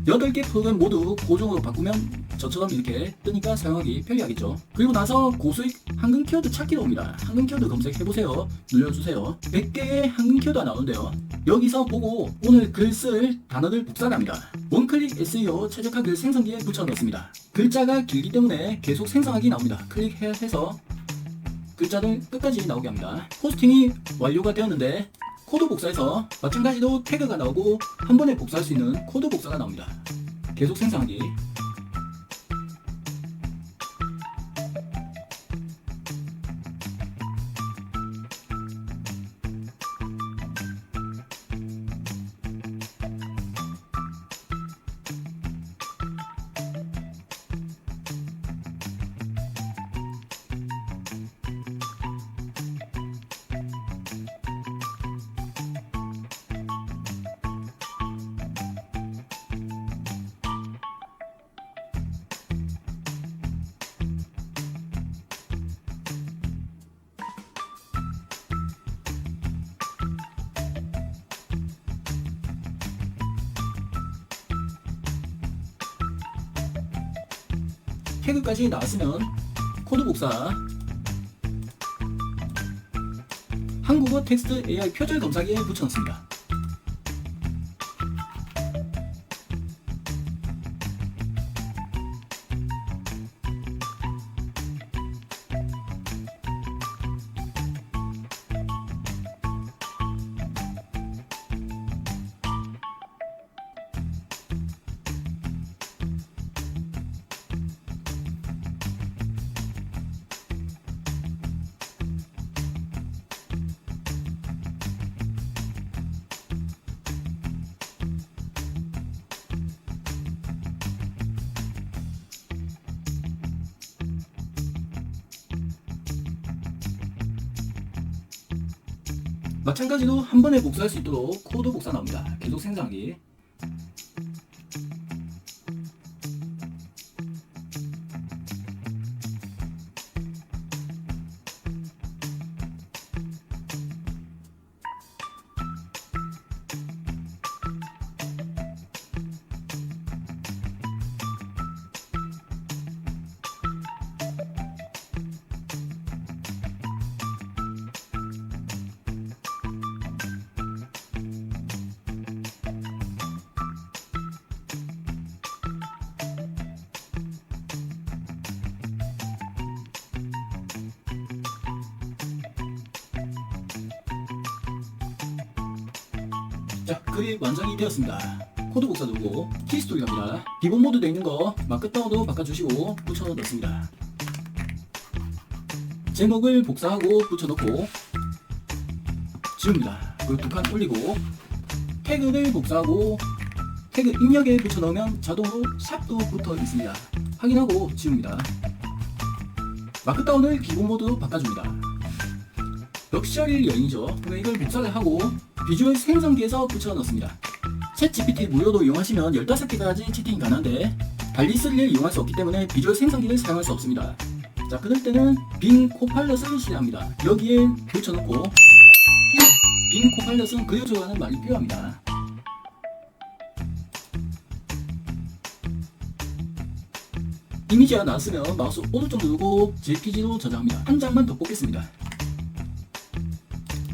8개 프로그램 모두 고정으로 바꾸면 저처럼 이렇게 뜨니까 사용하기 편리하겠죠. 그리고 나서 고수익 한글 키워드 찾기로 옵니다. 한글 키워드 검색해보세요. 눌러주세요. 100개의 한글 키워드가 나오는데요. 여기서 보고 오늘 글 쓸 단어를 복사합니다. 원클릭 SEO 최적화 글 생성기에 붙여넣습니다. 글자가 길기 때문에 계속 생성하기 나옵니다. 클릭해서 글자를 끝까지 나오게 합니다. 포스팅이 완료가 되었는데 코드 복사에서 마찬가지로 태그가 나오고 한 번에 복사할 수 있는 코드 복사가 나옵니다. 계속 생성하기. 태그까지 나왔으면 코드 복사 한국어 텍스트 AI 표절 검사기에 붙여넣습니다. 마찬가지로 한 번에 복사할 수 있도록 코드 복사 나옵니다. 계속 생성하기. 자, 글이 완성이 되었습니다. 코드 복사 누르고 키스토리 갑니다. 기본 모드 되어 있는 거 마크다운도 바꿔주시고 붙여넣습니다. 제목을 복사하고 붙여넣고 지웁니다. 그리고 두 칸 올리고 태그를 복사하고 태그 입력에 붙여넣으면 자동으로 샵도 붙어 있습니다. 확인하고 지웁니다. 마크다운을 기본 모드로 바꿔줍니다. 럭셔리 여행이죠. 그럼 이걸 복사를 하고 비주얼 생성기에서 붙여넣습니다. 챗 GPT 무료도 이용하시면 15개까지 채팅이 가능한데 달리 3를 이용할 수 없기 때문에 비주얼 생성기를 사용할 수 없습니다. 자, 그럴 때는 빙 코파일럿을 실행합니다. 여기에 붙여넣고 빙 코파일럿은 그려줘라는 말이 필요합니다. 이미지가 나왔으면 마우스 오른쪽 누르고 JPG로 저장합니다. 한 장만 더 뽑겠습니다.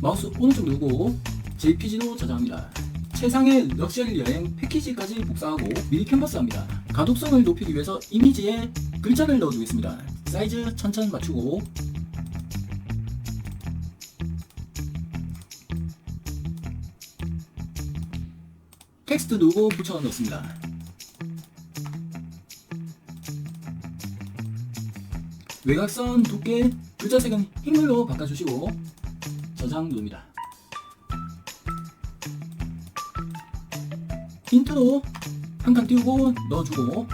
마우스 오른쪽 누르고 JPG로 저장합니다. 최상의 럭셔리 여행 패키지까지 복사하고 미리 캔버스합니다. 가독성을 높이기 위해서 이미지에 글자를 넣어주겠습니다. 사이즈 1000 맞추고 텍스트 누르고 붙여 넣습니다. 외곽선 두께, 글자 색은 흰글로 바꿔주시고 저장 누릅니다. 힌트로 한 칸 띄우고 넣어주고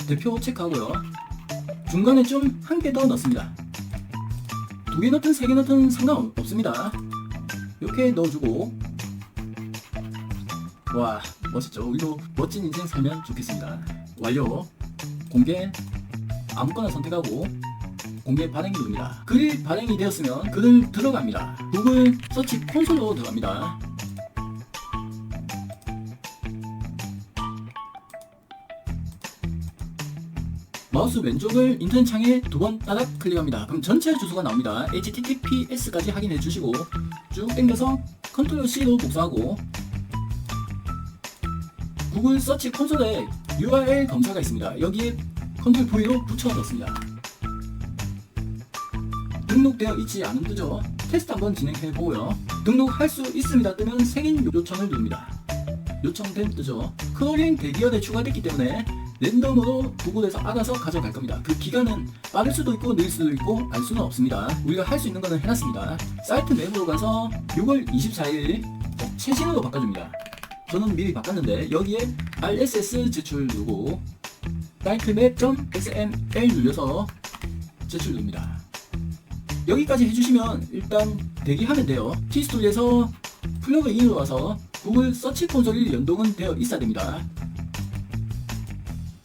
대표 체크하고요. 중간에 좀 한 개 더 넣습니다. 2개 넣든 3개 넣든 상관없습니다. 이렇게 넣어주고 와, 멋있죠? 우리도 멋진 인생 살면 좋겠습니다. 완료. 공개 아무거나 선택하고 공개 발행 누릅니다. 글이 발행이 되었으면 글을 들어갑니다. 구글 서치 콘솔로 들어갑니다. 마우스 왼쪽을 인터넷 창에 2번 따닥 클릭합니다. 그럼 전체 주소가 나옵니다. https까지 확인해 주시고 쭉 당겨서 컨트롤 C로 복사하고 구글 서치 콘솔에 URL 검사가 있습니다. 여기에 컨트롤 V로 붙여 넣습니다. 등록되어 있지 않은 뜨죠. 테스트 한번 진행해 보고요. 등록할 수 있습니다 뜨면 생인 요청을 누릅니다. 요청된 뜨죠. 크롤링 대기열에 추가됐기 때문에 랜덤으로 구글에서 알아서 가져갈 겁니다. 그 기간은 빠를 수도 있고 느릴 수도 있고 알 수는 없습니다. 우리가 할 수 있는 거는 해놨습니다. 사이트 맵으로 가서 6월 24일 최신으로 바꿔줍니다. 저는 미리 바꿨는데 여기에 RSS 제출 누르고 사이트맵.xml 눌려서 제출 누릅니다. 여기까지 해주시면 일단 대기하면 돼요. 티스토리에서 플러그인으로 와서 구글 서치 콘솔이 연동은 되어 있어야 됩니다.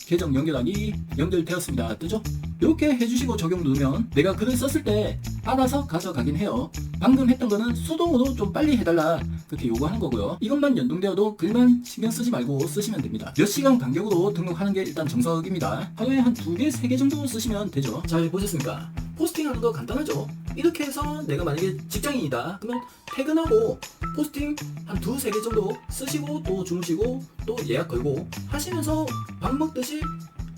계정 연결하기 연결되었습니다. 뜨죠? 이렇게 해주시고 적용 누르면 내가 글을 썼을 때 알아서 가져가긴 해요. 방금 했던 거는 수동으로 좀 빨리 해달라 그렇게 요구하는 거고요. 이것만 연동되어도 글만 신경 쓰지 말고 쓰시면 됩니다. 몇 시간 간격으로 등록하는 게 일단 정석입니다. 하루에 한 2개, 3개 정도 쓰시면 되죠. 잘 보셨습니까? 포스팅하는 거 간단하죠? 이렇게 해서 내가 만약에 직장인이다 그러면 퇴근하고 포스팅 한 2-3개 정도 쓰시고 또 주무시고 또 예약 걸고 하시면서 밥 먹듯이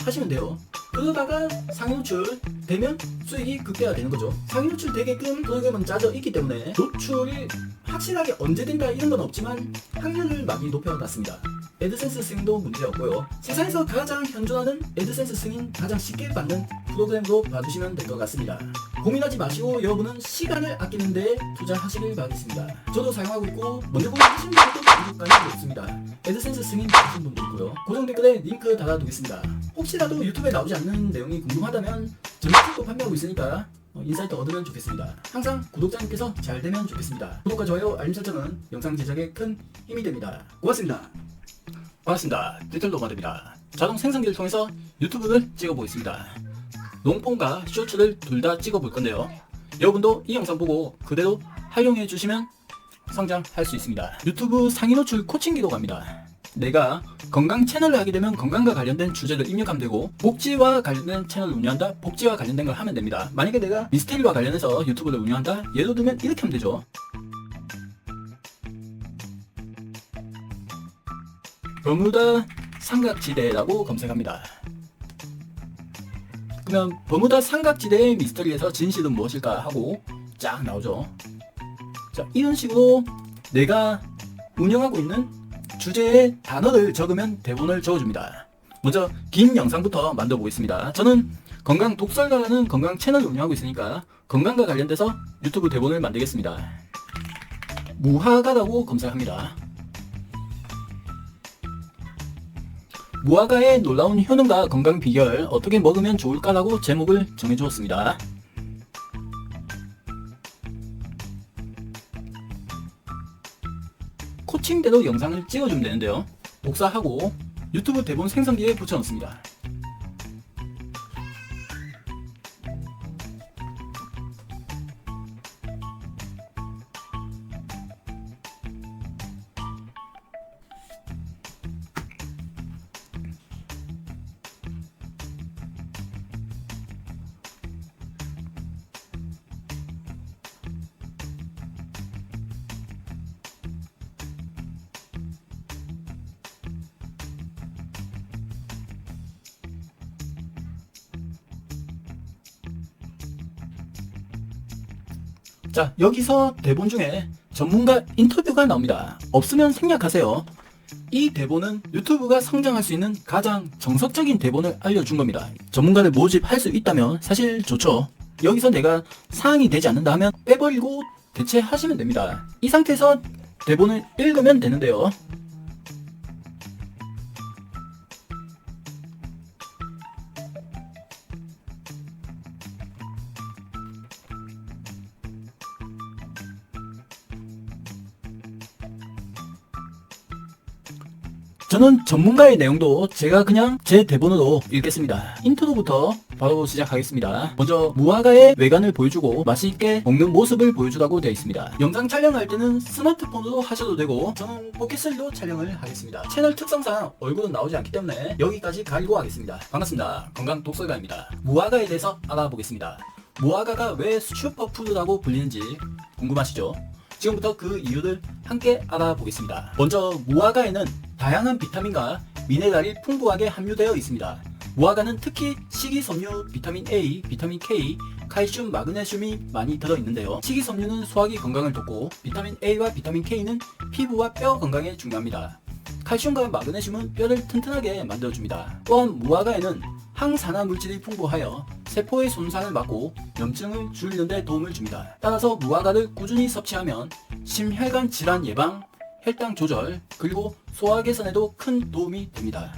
하시면 돼요. 그러다가 상위 노출 되면 수익이 극대화되는 거죠. 상위 노출 되게끔 프로그램은 짜져 있기 때문에 노출이 확실하게 언제 된다 이런 건 없지만 확률을 많이 높여놨습니다. 애드센스 승인도 문제없고요. 세상에서 가장 현존하는 애드센스 승인 가장 쉽게 받는 프로그램으로 봐주시면 될 것 같습니다. 고민하지 마시고 여러분은 시간을 아끼는 데 투자하시길 바라겠습니다. 저도 사용하고 있고 먼저 보시는 분들도 구독관이 높습니다. 애드센스 승인 받으신 분도 있고요. 고정 댓글에 링크 달아두겠습니다. 혹시라도 유튜브에 나오지 않는 내용이 궁금하다면 전자책도 판매하고 있으니까 인사이트 얻으면 좋겠습니다. 항상 구독자님께서 잘 되면 좋겠습니다. 구독과 좋아요, 알림 설정은 영상 제작에 큰 힘이 됩니다. 고맙습니다. 반갑습니다. 리틀 노마드입니다. 자동 생성기를 통해서 유튜브를 찍어보겠습니다. 롱폼과 쇼츠를 둘 다 찍어볼 건데요. 여러분도 이 영상 보고 그대로 활용해 주시면 성장할 수 있습니다. 유튜브 상위 노출 코칭기도 갑니다. 내가 건강 채널을 하게 되면 건강과 관련된 주제를 입력하면 되고, 복지와 관련된 채널을 운영한다, 복지와 관련된 걸 하면 됩니다. 만약에 내가 미스테리와 관련해서 유튜브를 운영한다, 예를 들면 이렇게 하면 되죠. 버뮤다 삼각지대라고 검색합니다. 그러면 버뮤다 삼각지대의 미스터리에서 진실은 무엇일까 하고 쫙 나오죠. 자, 이런 식으로 내가 운영하고 있는 주제의 단어를 적으면 대본을 적어줍니다. 먼저 긴 영상부터 만들어 보겠습니다. 저는 건강 독설가라는 건강 채널을 운영하고 있으니까 건강과 관련돼서 유튜브 대본을 만들겠습니다. 무화과라고 검색합니다. 무화과의 놀라운 효능과 건강 비결, 어떻게 먹으면 좋을까라고 제목을 정해주었습니다. 코칭대로 영상을 찍어주면 되는데요. 복사하고 유튜브 대본 생성기에 붙여넣습니다. 자, 여기서 대본 중에 전문가 인터뷰가 나옵니다. 없으면 생략하세요. 이 대본은 유튜브가 성장할 수 있는 가장 정석적인 대본을 알려준 겁니다. 전문가를 모집할 수 있다면 사실 좋죠. 여기서 내가 사항이 되지 않는다 하면 빼버리고 대체하시면 됩니다. 이 상태에서 대본을 읽으면 되는데요. 저는 전문가의 내용도 제가 그냥 제 대본으로 읽겠습니다. 인트로부터 바로 시작하겠습니다. 먼저 무화과의 외관을 보여주고 맛있게 먹는 모습을 보여주라고 되어 있습니다. 영상 촬영할 때는 스마트폰으로 하셔도 되고, 저는 포켓셀로 촬영을 하겠습니다. 채널 특성상 얼굴은 나오지 않기 때문에 여기까지 가리고 하겠습니다. 반갑습니다. 건강 독설가입니다. 무화과에 대해서 알아보겠습니다. 무화과가 왜 슈퍼푸드라고 불리는지 궁금하시죠? 지금부터 그 이유를 함께 알아보겠습니다. 먼저 무화과에는 다양한 비타민과 미네랄이 풍부하게 함유되어 있습니다. 무화과는 특히 식이섬유, 비타민 A, 비타민 K, 칼슘, 마그네슘이 많이 들어있는데요. 식이섬유는 소화기 건강을 돕고, 비타민 A와 비타민 K는 피부와 뼈 건강에 중요합니다. 칼슘과 마그네슘은 뼈를 튼튼하게 만들어줍니다. 또한 무화과에는 항산화 물질이 풍부하여 세포의 손상을 막고 염증을 줄이는 데 도움을 줍니다. 따라서 무화과를 꾸준히 섭취하면 심혈관 질환 예방, 혈당 조절, 그리고 소화 개선에도 큰 도움이 됩니다.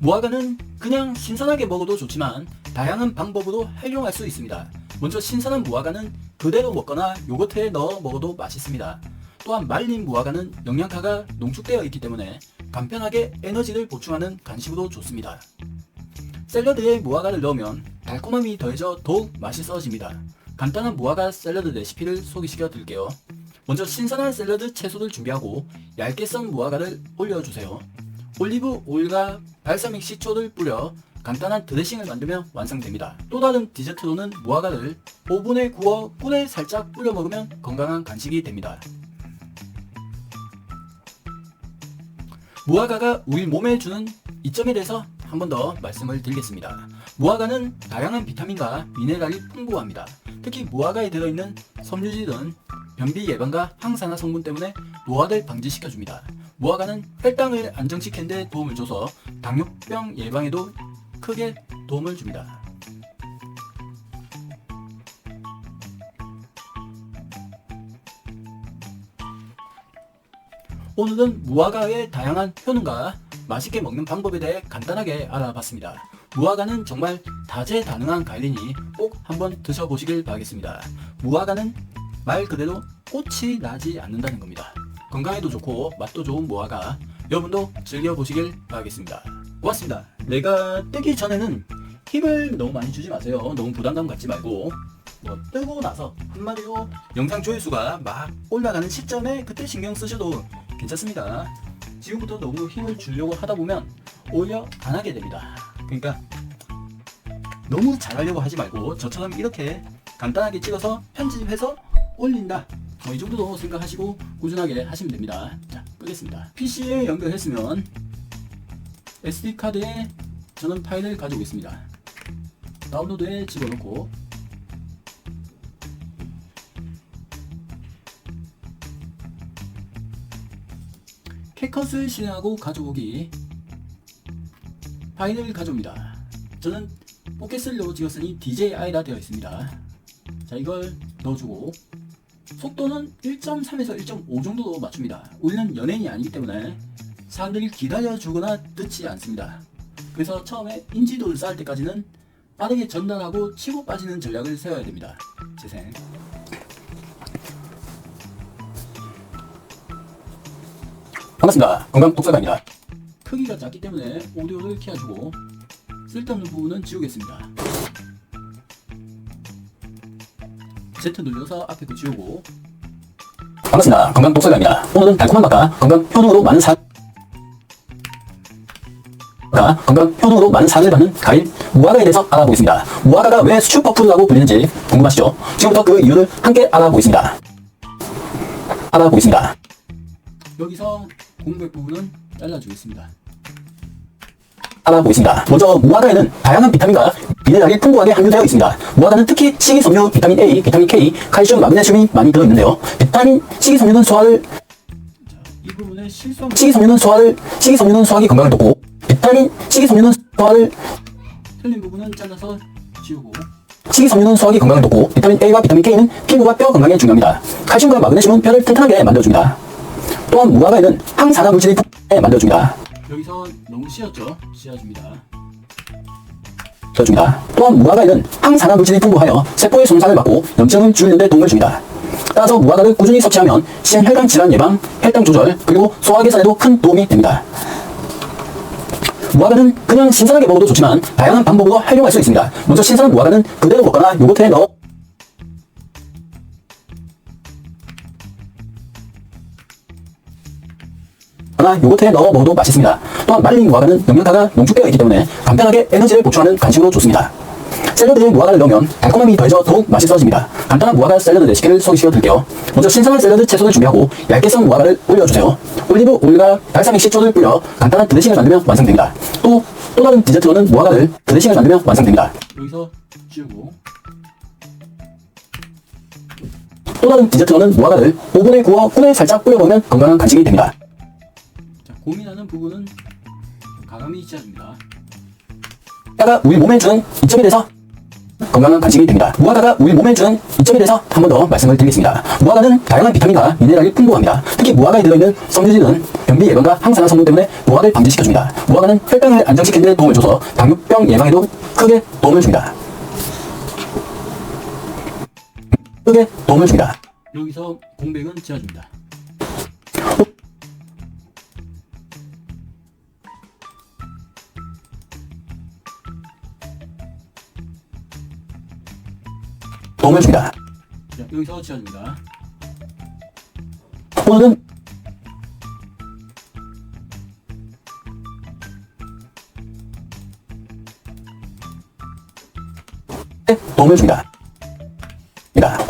무화과는 그냥 신선하게 먹어도 좋지만 다양한 방법으로 활용할 수 있습니다. 먼저 신선한 무화과는 그대로 먹거나 요거트에 넣어 먹어도 맛있습니다. 또한 말린 무화과는 영양가가 농축되어 있기 때문에 간편하게 에너지를 보충하는 간식으로 좋습니다. 샐러드에 무화과를 넣으면 달콤함이 더해져 더욱 맛있어집니다. 간단한 무화과 샐러드 레시피를 소개시켜 드릴게요. 먼저 신선한 샐러드 채소를 준비하고 얇게 썬 무화과를 올려주세요. 올리브 오일과 발사믹 식초를 뿌려 간단한 드레싱을 만들면 완성됩니다. 또 다른 디저트로는 무화과를 오븐에 구워 꿀에 살짝 뿌려 먹으면 건강한 간식이 됩니다. 무화과가 우리 몸에 주는 이점에 대해서 한 번 더 말씀을 드리겠습니다. 무화과는 다양한 비타민과 미네랄이 풍부합니다. 특히 무화과에 들어있는 섬유질은 변비 예방과 항산화 성분 때문에 노화를 방지시켜줍니다. 무화과는 혈당을 안정시키는 데 도움을 줘서 당뇨병 예방에도 크게 도움을 줍니다. 오늘은 무화과의 다양한 효능과 맛있게 먹는 방법에 대해 간단하게 알아봤습니다. 무화과는 정말 다재다능한 과일이니 꼭 한번 드셔보시길 바라겠습니다. 무화과는 말 그대로 꽃이 나지 않는다는 겁니다. 건강에도 좋고 맛도 좋은 무화과, 여러분도 즐겨보시길 바라겠습니다. 고맙습니다. 내가 뜨기 전에는 힘을 너무 많이 주지 마세요. 너무 부담감 갖지 말고 뜨고 나서 한마디로 영상 조회수가 막 올라가는 시점에 그때 신경 쓰셔도 괜찮습니다. 지금부터 너무 힘을 주려고 하다 보면 오히려 안 하게 됩니다. 그러니까 너무 잘하려고 하지 말고 저처럼 이렇게 간단하게 찍어서 편집해서 올린다, 이 정도도 생각하시고 꾸준하게 하시면 됩니다. 자, 끄겠습니다. PC에 연결했으면 SD카드에 저는 파일을 가지고 있습니다. 다운로드에 집어넣고 캡컷을 실행하고 가져오기, 파일을 가져옵니다. 저는 포켓슬로 찍었으니 DJI라 되어 있습니다. 자, 이걸 넣어주고 속도는 1.3에서 1.5 정도로 맞춥니다. 우리는 연예인이 아니기 때문에 사람들이 기다려주거나 듣지 않습니다. 그래서 처음에 인지도를 쌓을 때까지는 빠르게 전달하고 치고 빠지는 전략을 세워야 됩니다. 재생. 반갑습니다. 건강 독서가입니다. 크기가 작기 때문에 오디오를 키워주고 쓸데없는 부분은 지우겠습니다. Z 눌러서 앞에 거 지우고. 반갑습니다. 건강 독서가입니다. 오늘은 달콤한 맛과 건강 효능으로 많은 사랑을 받는 과일 무화과에 대해서 알아보겠습니다. 무화과가 왜 슈퍼푸드라고 불리는지 궁금하시죠? 지금부터 그 이유를 함께 알아보겠습니다. 여기서 공백 부분은 잘라주겠습니다. 먼저 무화과에는 다양한 비타민과 미네랄이 풍부하게 함유되어 있습니다. 무화과는 특히 식이섬유, 비타민 A, 비타민 K, 칼슘, 마그네슘이 많이 들어있는데요. 식이섬유는 소화기 건강을 돕고, 틀린 부분은 잘라서 지우고. 식이섬유는 소화기 건강을 돕고, 비타민 A와 비타민 K는 피부와 뼈 건강에 중요합니다. 칼슘과 마그네슘은 뼈를 튼튼하게 만들어줍니다. 또한 무화과에는 항산화 물질이 풍부하게 만들어줍니다. 여기서 너무 씌었죠? 씌워줍니다. 또한 무화과에는 항산화 물질이 풍부하여 세포의 손상을 막고 염증을 줄이는 데 도움을 줍니다. 따라서 무화과를 꾸준히 섭취하면 심혈관 질환 예방, 혈당 조절, 그리고 소화 개선에도 큰 도움이 됩니다. 무화과는 그냥 신선하게 먹어도 좋지만 다양한 방법으로 활용할 수 있습니다. 먼저 신선한 무화과는 그대로 먹거나 요거트에 넣어 먹어도 맛있습니다. 또한 말린 무화과는 영양가가 농축되어 있기 때문에 간편하게 에너지를 보충하는 간식으로 좋습니다. 샐러드에 무화과를 넣으면 달콤함이 더해져 더욱 맛있어집니다. 간단한 무화과 샐러드 레시피를 소개시켜 드릴게요. 먼저 신선한 샐러드 채소를 준비하고 얇게 썬 무화과를 올려주세요. 올리브 오일과 발사믹 식초를 뿌려 간단한 드레싱을 만들면 완성됩니다. 또 다른 디저트로는 무화과를 드레싱을 만들면 완성됩니다. 여기서 지우고. 또 다른 디저트로는 무화과를 오븐에 구워 꿀에 살짝 뿌려 먹으면 건강한 간식이 됩니다. 자, 고민하는 부분은 가감이 씌워줍니다. 무화과가 우리 몸에 주는 이점에 대해서 건강한 간식이 됩니다. 무화과가 우리 몸에 주는 이점에 대해서 한 번 더 말씀을 드리겠습니다. 무화과는 다양한 비타민과 미네랄이 풍부합니다. 특히 무화과에 들어있는 섬유질은 변비 예방과 항산화 성분 때문에 노화를 방지시켜줍니다. 무화과는 혈당을 안정시키는 데 도움을 줘서 당뇨병 예방에도 크게 도움을 줍니다. 여기서 공백은 지워줍니다. 자, 여기서 지워줍니다. 오늘은 도움을 줍니다.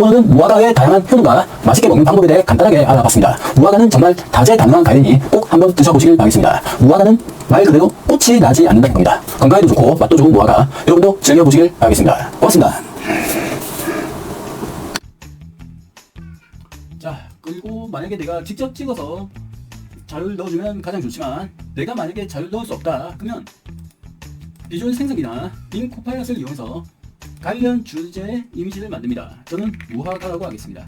오늘은 무화과의 다양한 효능과 맛있게 먹는 방법에 대해 간단하게 알아봤습니다. 무화과는 정말 다재다능한 과일이니 꼭 한번 드셔보시길 바라겠습니다. 무화과는 말 그대로 꽃이 나지 않는다는 겁니다. 건강에도 좋고 맛도 좋은 무화과, 여러분도 즐겨보시길 바라겠습니다. 고맙습니다. 자, 그리고 만약에 내가 직접 찍어서 자료를 넣어주면 가장 좋지만 내가 만약에 자료를 넣을 수 없다 그러면 비주얼 생성기나 빙 코파일럿을 이용해서 관련 주제의 이미지를 만듭니다. 저는 무화과라고 하겠습니다.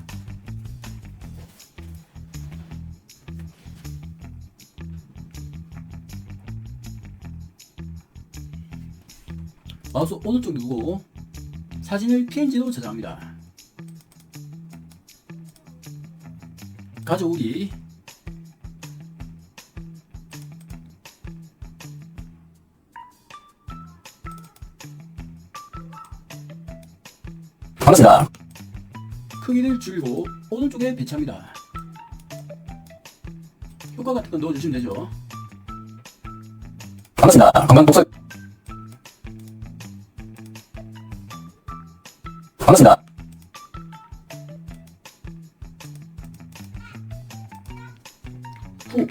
마우스 오른쪽 누르고 사진을 PNG로 저장합니다. 가져오기. 반갑습니다. 크기를 줄이고 오른쪽에 배치합니다. 효과 같은 거 넣어주시면 되죠. 반갑습니다. 건강 독서. 반갑습니다. 후.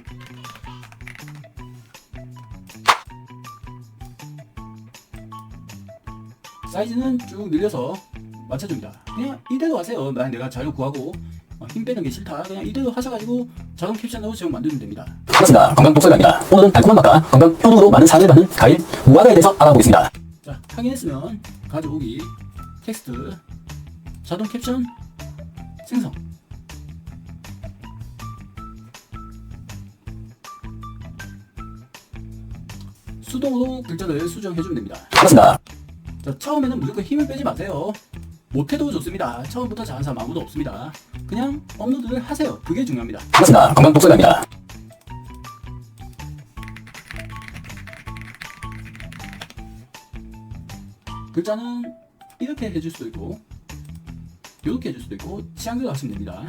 사이즈는 쭉 늘려서 맞춰줍니다. 그냥 이대로 하세요. 만약 내가 자료 구하고 힘 빼는 게 싫다. 그냥 이대로 하셔가지고 자동 캡션으로 제목 만들면 됩니다. 반갑습니다. 건강 독서입니다. 오늘은 달콤한 맛과 건강 효능으로 많은 사랑을 받는 과일 무화과에 대해서 알아보겠습니다. 자, 확인했으면 가져오기, 텍스트, 자동 캡션, 생성. 수동으로 글자를 수정해주면 됩니다. 반갑습니다. 자, 처음에는 무조건 힘을 빼지 마세요. 못해도 좋습니다. 처음부터 잘하는 사람 아무도 없습니다. 그냥 업로드를 하세요. 그게 중요합니다. 반갑습니다. 건강 독서입니다. 글자는 이렇게 해줄 수도 있고 이렇게 해줄 수도 있고 취향대로 하시면 됩니다.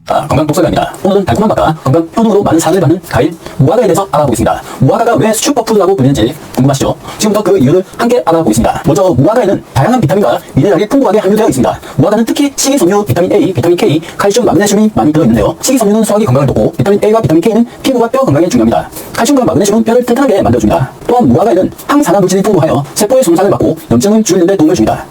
건강 독서입니다. 오늘은 달콤한 맛과 건강 효능으로 많은 사랑을 받는 과일 무화과에 대해서 알아보겠습니다. 무화과가 왜 슈퍼푸드라고 불리는지 궁금하시죠? 지금부터 그 이유를 함께 알아보겠습니다. 먼저 무화과에는 다양한 비타민과 미네랄이 풍부하게 함유되어 있습니다. 무화과는 특히 식이섬유, 비타민 A, 비타민 K, 칼슘, 마그네슘이 많이 들어있는데요. 식이섬유는 소화기 건강을 돕고 비타민 A와 비타민 K는 피부와 뼈 건강에 중요합니다. 칼슘과 마그네슘은 뼈를 튼튼하게 만들어줍니다. 또한 무화과에는 항산화 물질이 풍부하여 세포의 손상을 막고 염증을 줄이는 데 도움을 줍니다.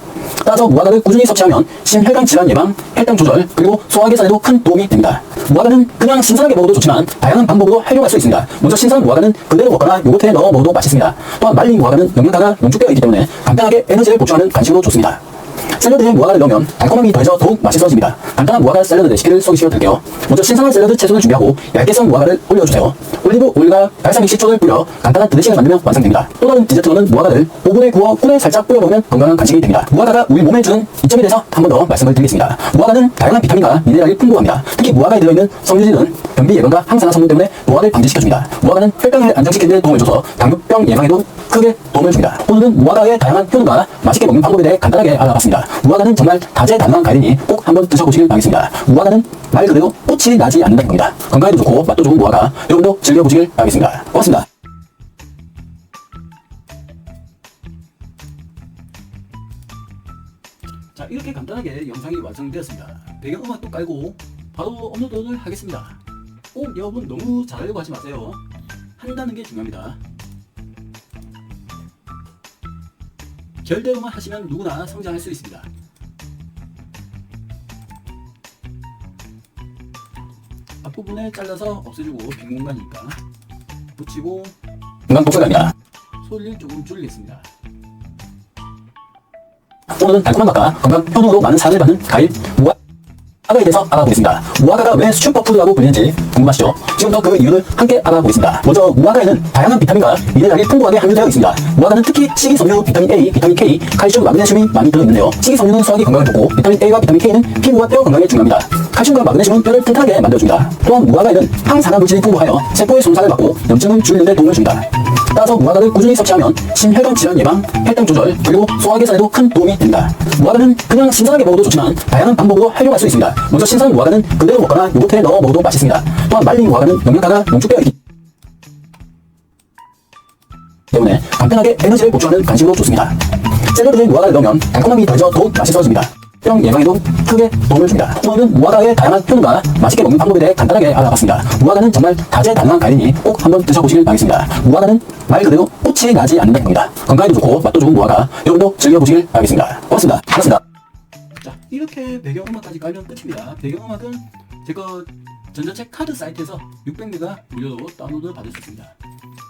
따라서 무화과를 꾸준히 섭취하면 심혈관 질환 예방, 혈당 조절, 그리고 소화 개선에도 큰 도움이 됩니다. 무화과는 그냥 신선하게 먹어도 좋지만 다양한 방법으로 활용할 수 있습니다. 먼저 신선한 무화과는 그대로 먹거나 요거트에 넣어 먹어도 맛있습니다. 또한 말린 무화과는 영양가가 농축되어 있기 때문에 간단하게 에너지를 보충하는 간식으로 좋습니다. 샐러드에 무화과를 넣으면 달콤함이 더해져 더욱 맛있어집니다. 간단한 무화과 샐러드 레시피를 소개시켜 드릴게요. 먼저 신선한 샐러드 채소를 준비하고 얇게 썬 무화과를 올려주세요. 올리브 오일과 발사믹 식초를 뿌려 간단한 드레싱을 만들면 완성됩니다. 또 다른 디저트로는 무화과를 오븐에 구워 꿀에 살짝 뿌려 먹으면 건강한 간식이 됩니다. 무화과가 우리 몸에 주는 이점에 대해서 한 번 더 말씀을 드리겠습니다. 무화과는 다양한 비타민과 미네랄이 풍부합니다. 특히 무화과에 들어있는 섬유질은 변비 예방과 항산화 성분 때문에 노화를 방지시켜줍니다. 무화과는 혈당을 안정시키는 데 도움을 줘서 당뇨병 예방에도 크게 도움을 줍니다. 오늘은 무화과의 다양한 효능과 맛있게 먹는 방법에 대해 간단하게 알아봤습니다. 무화과는 정말 다재다능한 과일이니 꼭 한번 드셔보시길 바라겠습니다. 무화과는 말 그대로 꽃이 나지 않는다는 겁니다. 건강에도 좋고 맛도 좋은 무화과 여러분도 즐겨보시길 바라겠습니다. 고맙습니다. 자, 이렇게 간단하게 영상이 완성되었습니다. 배경음악도 깔고 바로 업로드를 하겠습니다. 꼭 여러분 너무 잘하려고 하지 마세요. 한다는 게 중요합니다. 결대로만 하시면 누구나 성장할 수 있습니다. 앞부분에 잘라서 없애주고 빈 공간이니까 붙이고 건강 독서입니다. 소리를 조금 줄이겠습니다. 오늘은 달콤한 맛과 건강 효능으로 많은 사랑을 받는 과일 무화과에 대해서 알아보겠습니다. 무화과가 왜 슈퍼푸드라고 불리는지 궁금하시죠? 지금부터 그 이유를 함께 알아보겠습니다. 먼저 무화과에는 다양한 비타민과 미네랄이 풍부하게 함유되어 있습니다. 무화과는 특히 식이섬유, 비타민 A, 비타민 K, 칼슘, 마그네슘이 많이 들어있는데요. 식이섬유는 소화기 건강을 돕고 비타민 A와 비타민 K는 피부와 뼈 건강에 중요합니다. 칼슘과 마그네슘은 뼈를 튼튼하게 만들어줍니다. 또한 무화과에는 항산화 물질이 풍부하여 세포의 손상을 막고 염증을 줄이는 데 도움을 줍니다. 따라서 무화과를 꾸준히 섭취하면 심혈관 질환 예방, 혈당 조절, 그리고 소화 개선에도 큰 도움이 됩니다. 무화과는 그냥 신선하게 먹어도 좋지만 다양한 방법으로 활용할 수 있습니다. 먼저 신선한 무화과는 그대로 먹거나 요거트에 넣어 먹어도 맛있습니다. 또한 말린 무화과는 영양가가 농축되어 있기 때문에 간편하게 에너지를 보충하는 간식으로 좋습니다. 샐러드에 무화과를 넣으면 달콤함이 더해져 더욱 맛있어집니다. 병 예방에도 크게 도움을 줍니다. 오늘은 무화과의 다양한 효능과 맛있게 먹는 방법에 대해 간단하게 알아봤습니다. 무화과는 정말 다재다능한 과일이니 꼭 한번 드셔보시길 바라겠습니다. 무화과는 말 그대로 꽃이 나지 않는다는 겁니다. 건강에도 좋고 맛도 좋은 무화과 여러분도 즐겨보시길 바라겠습니다. 고맙습니다. 반갑습니다. 자, 이렇게 배경음악까지 깔면 끝입니다. 배경음악은 제거 전자책 카드 사이트에서 600메가 무료로 다운로드 받을 수 있습니다.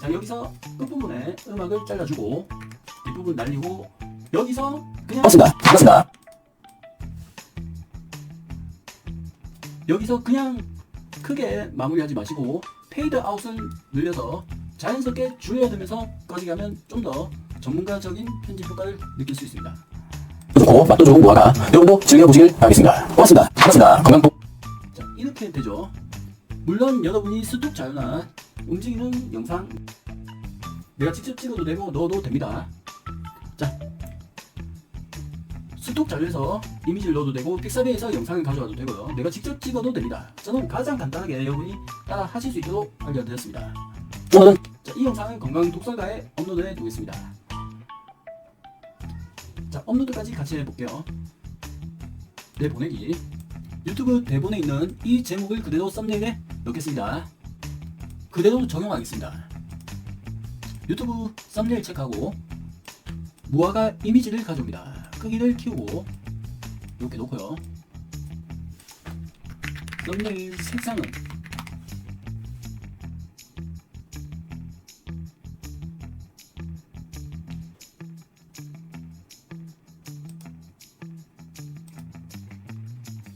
자, 여기서 끝부분에 음악을 잘라주고 뒷부분 날리고 여기서 그냥 고맙습니다. 반갑습니다. 여기서 그냥 크게 마무리하지 마시고 페이드 아웃을 늘려서 자연스럽게 줄여들면서 꺼지게 하면 좀 더 전문가적인 편집 효과를 느낄 수 있습니다. 좋고 맛도 좋은 무화과 여러분도 즐겨보시길 바라겠습니다. 고맙습니다. 반갑습니다. 건강도 자, 이렇게 되죠. 물론 여러분이 스톡 자료나 움직이는 영상 내가 직접 찍어도 되고 넣어도 됩니다. 자, 스톡 자료에서 이미지를 넣어도 되고 픽사비에서 영상을 가져와도 되고요. 내가 직접 찍어도 됩니다. 저는 가장 간단하게 여러분이 따라 하실 수 있도록 알려드렸습니다. 오늘은 자, 이 영상은 건강 독설가에 업로드해 두겠습니다. 자, 업로드까지 같이 해볼게요. 내보내기. 유튜브 대본에 있는 이 제목을 그대로 썸네일에 넣겠습니다. 그대로 적용하겠습니다. 유튜브 썸네일 체크하고 무화과 이미지를 가져옵니다. 크기를 키우고 이렇게 놓고요. 썸네일 색상은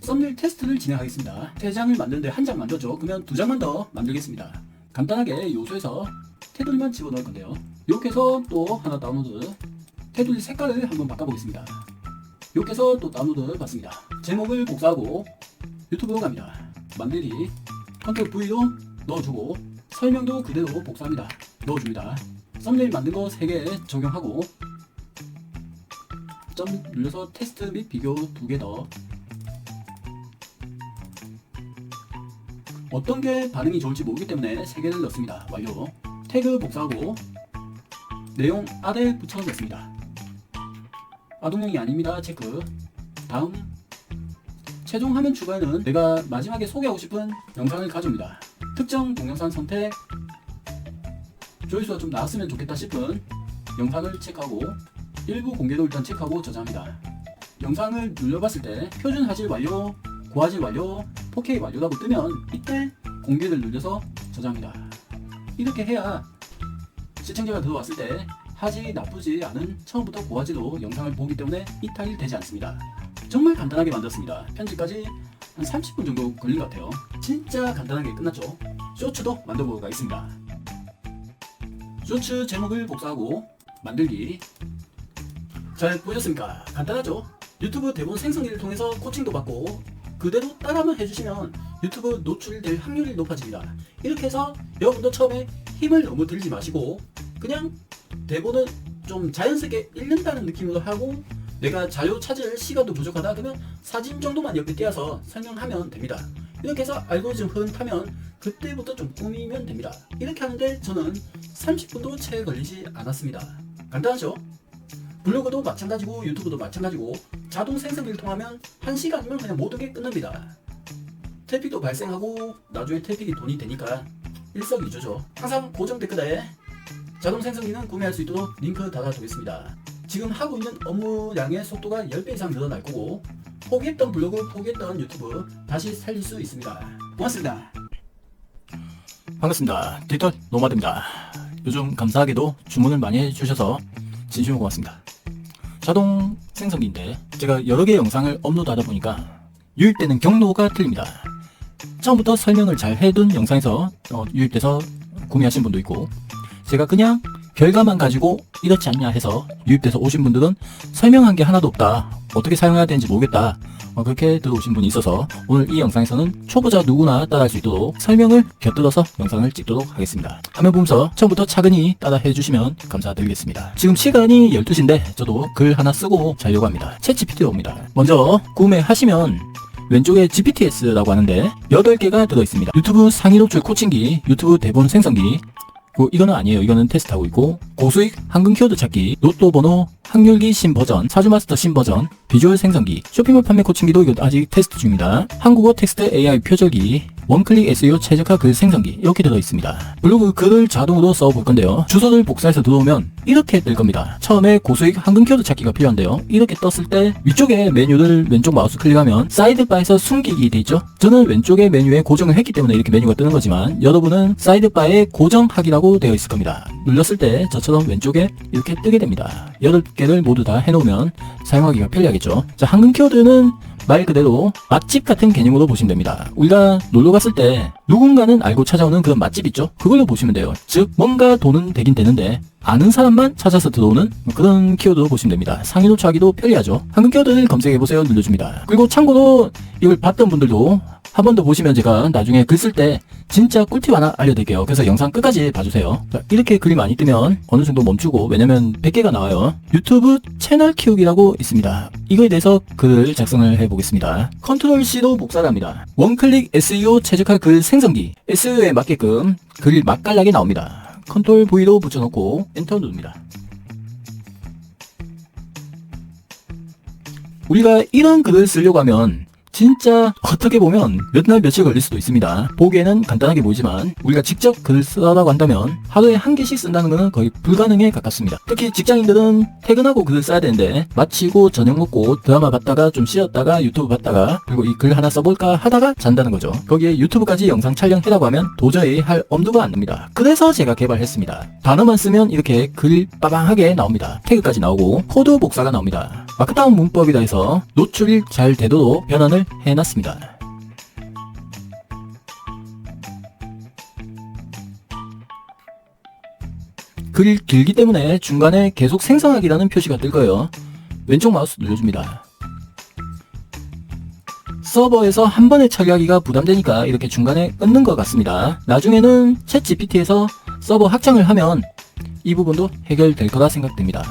썸네일 테스트를 진행하겠습니다. 3장을 만드는데 1장 만들었죠. 그러면 2장만 더 만들겠습니다. 간단하게 요소에서 테두리만 집어넣을 건데요. 이렇게 해서 또 하나 다운로드. 테두리 색깔을 한번 바꿔보겠습니다. 이렇게 해서 또 다운로드 받습니다. 제목을 복사하고 유튜브로 갑니다. 만들기. 컨트롤 V로 넣어주고 설명도 그대로 복사합니다. 넣어줍니다. 썸네일 만든 거 3개 적용하고 점 눌러서 테스트 및 비교 2개 더. 어떤 게 반응이 좋을지 모르기 때문에 3개를 넣습니다. 완료. 태그 복사하고 내용 아래 붙여 넣습니다. 아동용이 아닙니다. 체크. 다음. 최종 화면 추가에는 내가 마지막에 소개하고 싶은 영상을 가져옵니다. 특정 동영상 선택. 조회수가 좀 나왔으면 좋겠다 싶은 영상을 체크하고 일부 공개도 일단 체크하고 저장합니다. 영상을 눌러봤을 때 표준 화질 완료, 고화질 완료, 4K 완료라고 뜨면 이때 공개를 눌러서 저장합니다. 이렇게 해야 시청자가 들어왔을 때 화질이 나쁘지 않은 처음부터 고화질로 영상을 보기 때문에 이탈이 되지 않습니다. 정말 간단하게 만들었습니다. 편집까지 한 30분 정도 걸린 것 같아요. 진짜 간단하게 끝났죠. 쇼츠도 만들어 가겠습니다. 쇼츠 제목을 복사하고 만들기. 잘 보셨습니까? 간단하죠? 유튜브 대본 생성기를 통해서 코칭도 받고 그대로 따라만 해주시면 유튜브 노출될 확률이 높아집니다. 이렇게 해서 여러분도 처음에 힘을 너무 들지 마시고 그냥 대본은 좀 자연스럽게 읽는다는 느낌으로 하고 내가 자료 찾을 시간도 부족하다 그러면 사진 정도만 옆에 띄어서 설명하면 됩니다. 이렇게 해서 알고리즘 흐름 타면 그때부터 좀 꾸미면 됩니다. 이렇게 하는데 저는 30분도 채 걸리지 않았습니다. 간단하죠? 블로그도 마찬가지고 유튜브도 마찬가지고 자동 생성기를 통하면 1시간이면 그냥 모든 게 끝납니다. 트래픽도 발생하고 나중에 트래픽이 돈이 되니까 일석이조죠. 항상 고정 댓글에 자동 생성기는 구매할 수 있도록 링크 달아두겠습니다. 지금 하고 있는 업무량의 속도가 10배 이상 늘어날 거고 포기했던 블로그, 포기했던 유튜브 다시 살릴 수 있습니다. 고맙습니다. 반갑습니다. 디지털 노마드입니다. 요즘 감사하게도 주문을 많이 해주셔서 진심으로 고맙습니다. 자동 생성기인데 제가 여러 개의 영상을 업로드하다 보니까 유입되는 경로가 틀립니다. 처음부터 설명을 잘 해둔 영상에서 유입돼서 구매하신 분도 있고 제가 그냥 결과만 가지고 이렇지 않냐 해서 유입돼서 오신 분들은 설명한 게 하나도 없다. 어떻게 사용해야 되는지 모르겠다. 그렇게 들어오신 분이 있어서 오늘 이 영상에서는 초보자 누구나 따라할 수 있도록 설명을 곁들여서 영상을 찍도록 하겠습니다. 화면 보면서 처음부터 차근히 따라 해주시면 감사드리겠습니다. 지금 시간이 12시인데 저도 글 하나 쓰고 자려고 합니다. 챗GPT로 옵니다. 먼저 구매하시면 왼쪽에 GPTS라고 하는데 8개가 들어있습니다. 유튜브 상위 노출 코칭기, 유튜브 대본 생성기, 이거는 아니에요. 이거는 테스트하고 있고 고수익 한글 키워드 찾기, 로또 번호 확률기 신버전, 사주마스터 신버전, 비주얼 생성기, 쇼핑몰 판매 코칭기도 이거 아직 테스트 중입니다. 한국어 텍스트 AI 표절기, 원클릭 SEO 최적화 글 생성기 이렇게 들어있습니다. 블로그 글을 자동으로 써볼 건데요. 주소를 복사해서 들어오면 이렇게 뜰 겁니다. 처음에 고수익 한글 키워드 찾기가 필요한데요. 이렇게 떴을 때 위쪽에 메뉴를 왼쪽 마우스 클릭하면 사이드바에서 숨기기 돼 있죠. 저는 왼쪽에 메뉴에 고정을 했기 때문에 이렇게 메뉴가 뜨는 거지만 여러분은 사이드바에 고정하기라고 되어 있을 겁니다. 눌렀을 때 저처럼 왼쪽에 이렇게 뜨게 됩니다. 8개를 모두 다 해놓으면 사용하기가 편리하겠죠. 자, 한글 키워드는 말 그대로 맛집 같은 개념으로 보시면 됩니다. 우리가 놀러 갔을 때 누군가는 알고 찾아오는 그런 맛집 있죠? 그걸로 보시면 돼요. 즉 뭔가 돈은 되긴 되는데 아는 사람만 찾아서 들어오는 그런 키워드 보시면 됩니다. 상위 노출하기도 편리하죠. 방금 키워드를 검색해보세요 눌러줍니다. 그리고 참고로 이걸 봤던 분들도 한 번 더 보시면 제가 나중에 글 쓸 때 진짜 꿀팁 하나 알려드릴게요. 그래서 영상 끝까지 봐주세요. 자, 이렇게 글이 많이 뜨면 어느 정도 멈추고, 왜냐면 100개가 나와요. 유튜브 채널 키우기라고 있습니다. 이거에 대해서 글을 작성을 해보겠습니다. 컨트롤 C로 복사를 합니다. 원클릭 SEO 최적화 글 생성기. SEO에 맞게끔 글이 맛깔나게 나옵니다. 컨트롤 V로 붙여놓고 엔터 누릅니다. 우리가 이런 글을 쓰려고 하면 진짜 어떻게 보면 몇 날 며칠 걸릴 수도 있습니다. 보기에는 간단하게 보이지만 우리가 직접 글을 쓰라고 한다면 하루에 한 개씩 쓴다는 것은 거의 불가능에 가깝습니다. 특히 직장인들은 퇴근하고 글을 써야 되는데 마치고 저녁 먹고 드라마 봤다가 좀 쉬었다가 유튜브 봤다가 그리고 이 글 하나 써볼까 하다가 잔다는 거죠. 거기에 유튜브까지 영상 촬영해라고 하면 도저히 할 엄두가 안 납니다. 그래서 제가 개발했습니다. 단어만 쓰면 이렇게 글 빠방하게 나옵니다. 태그까지 나오고 코드 복사가 나옵니다. 마크다운 문법이라 해서 노출이 잘 되도록 변환을 해놨습니다. 글이 길기 때문에 중간에 계속 생성하기라는 표시가 뜰 거예요. 왼쪽 마우스 눌러줍니다. 서버에서 한 번에 처리하기가 부담되니까 이렇게 중간에 끊는 것 같습니다. 나중에는 챗 GPT에서 서버 확장을 하면 이 부분도 해결될 거라 생각됩니다.